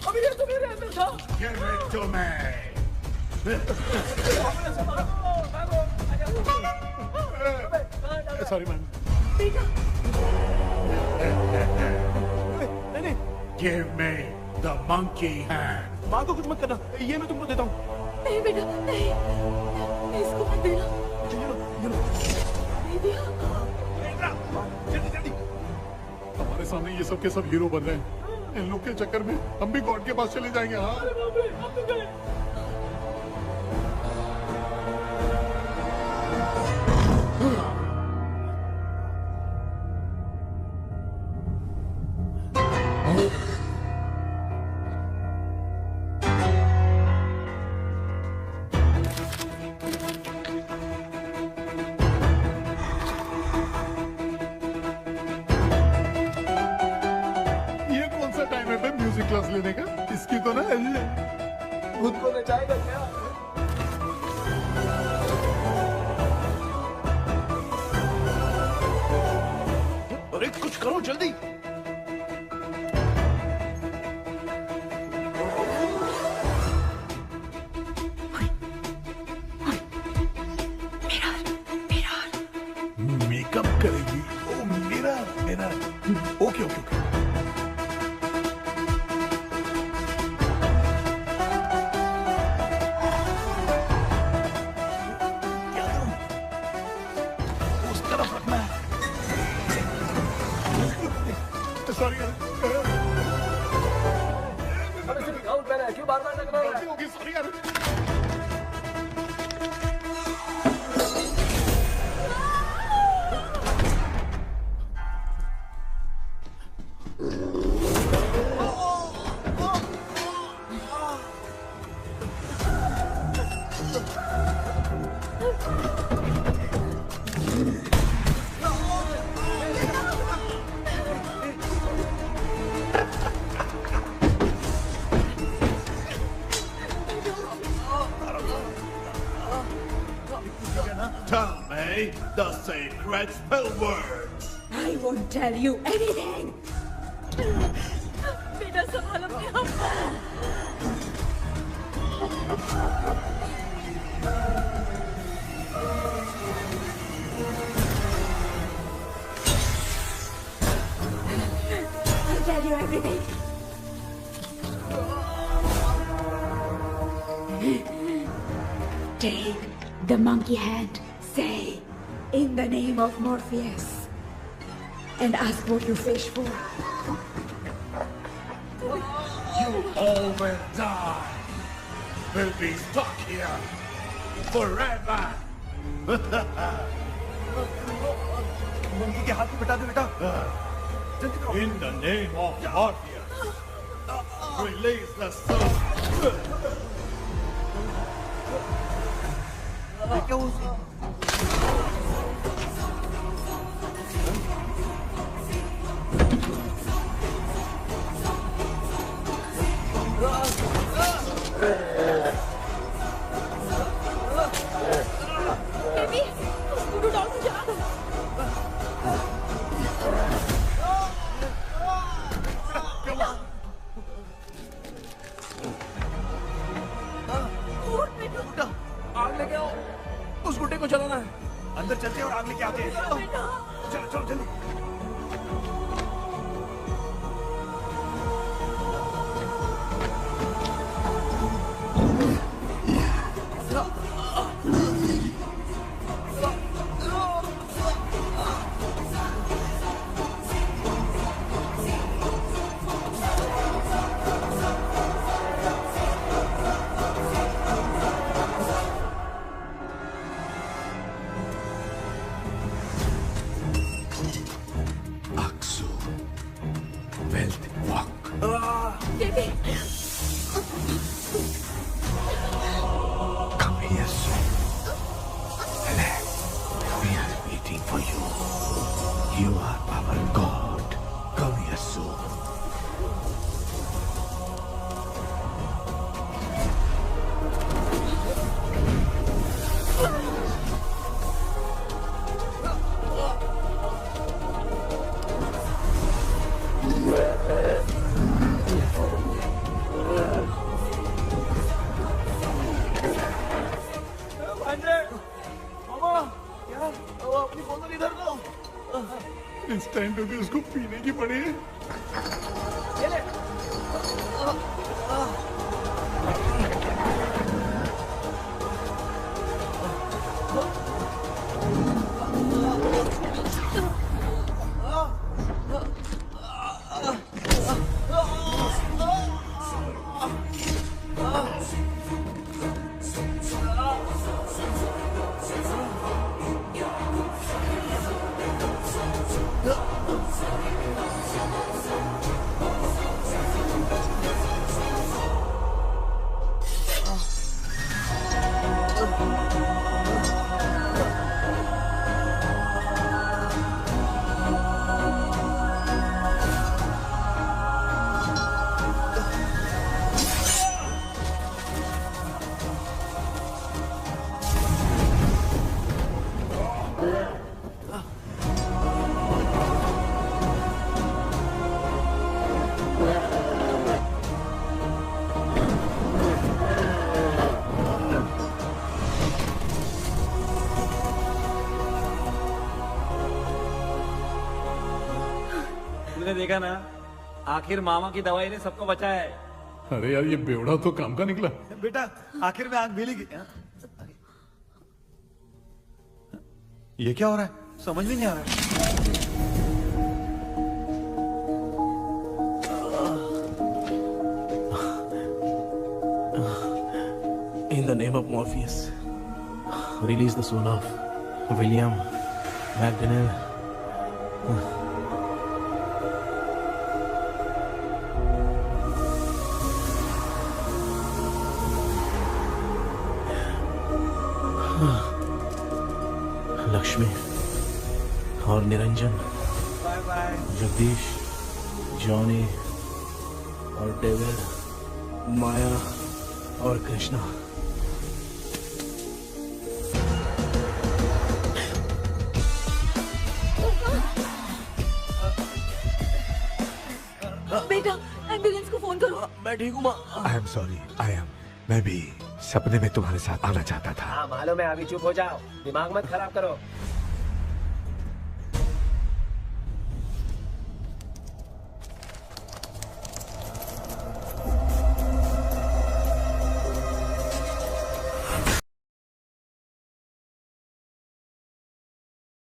अभी ये तो मेरे अंदर था। Give it to me. Sorry man. नहीं। Give me the monkey hand. माँ को कुछ मत करना, ये मैं तुमको देता हूँ। नहीं बेटा, नहीं, इसको मत देना। नहीं दिया। हमारे सामने ये सब के सब हीरो बन रहे हैं। इन लोग के चक्कर में हम भी गॉड के पास चले जाएंगे। हाँ क्लास लेने का। इसकी तो ना खुद को नचाएगा क्या? करो जल्दी। मेकअप करेगी? ओ मेरा मेरा ओके ओके ओके। उस तरफ रखना है। सॉरी यार। क्यों बार बार लग रहा है? होगी सॉरी यार। Tell me the sacred spell words. I won't tell you anything. बेटा संभाल अपने आप को। I'll tell you everything. Take the monkey hand. Say, in the name of Morpheus, and ask what you fish for. You all will die. Will be stuck here forever. Monkey के हाथ में बिठा दे बेटा। In the name of Morpheus, release the soul. क्या वो बेबी, स्कूटर डॉल को जला दो। आग लेके आओ, उस गुड्डे को चलाना है। अंदर चलते हैं और आग लेके आते हैं। चलो चलो जल्दी। Baby, Come here soon. We are waiting for you. You are our God. Come here soon. इस टाइम पे भी उसको पीने की पड़ी है। तूने देखा ना, आखिर मामा की दवाई ने सबको बचाया है। अरे यार ये बेवड़ा तो काम का निकला। बेटा आखिर में आंख मिली। ये क्या हो रहा है, समझ में नहीं आ रहा है। In the name of Morpheus, release the soul of William McDonnell. Lakshmi और Niranjan, bye bye. Jagdish, Johnny और डेविड, माया और कृष्णा। बेटा एम्बुलेंस को फोन करो। मैं ठीक हूँ माँ। I am sorry, I am. मैं भी सपने में तुम्हारे साथ आना चाहता था। हाँ मालूम है, अभी चुप हो जाओ, दिमाग मत खराब करो।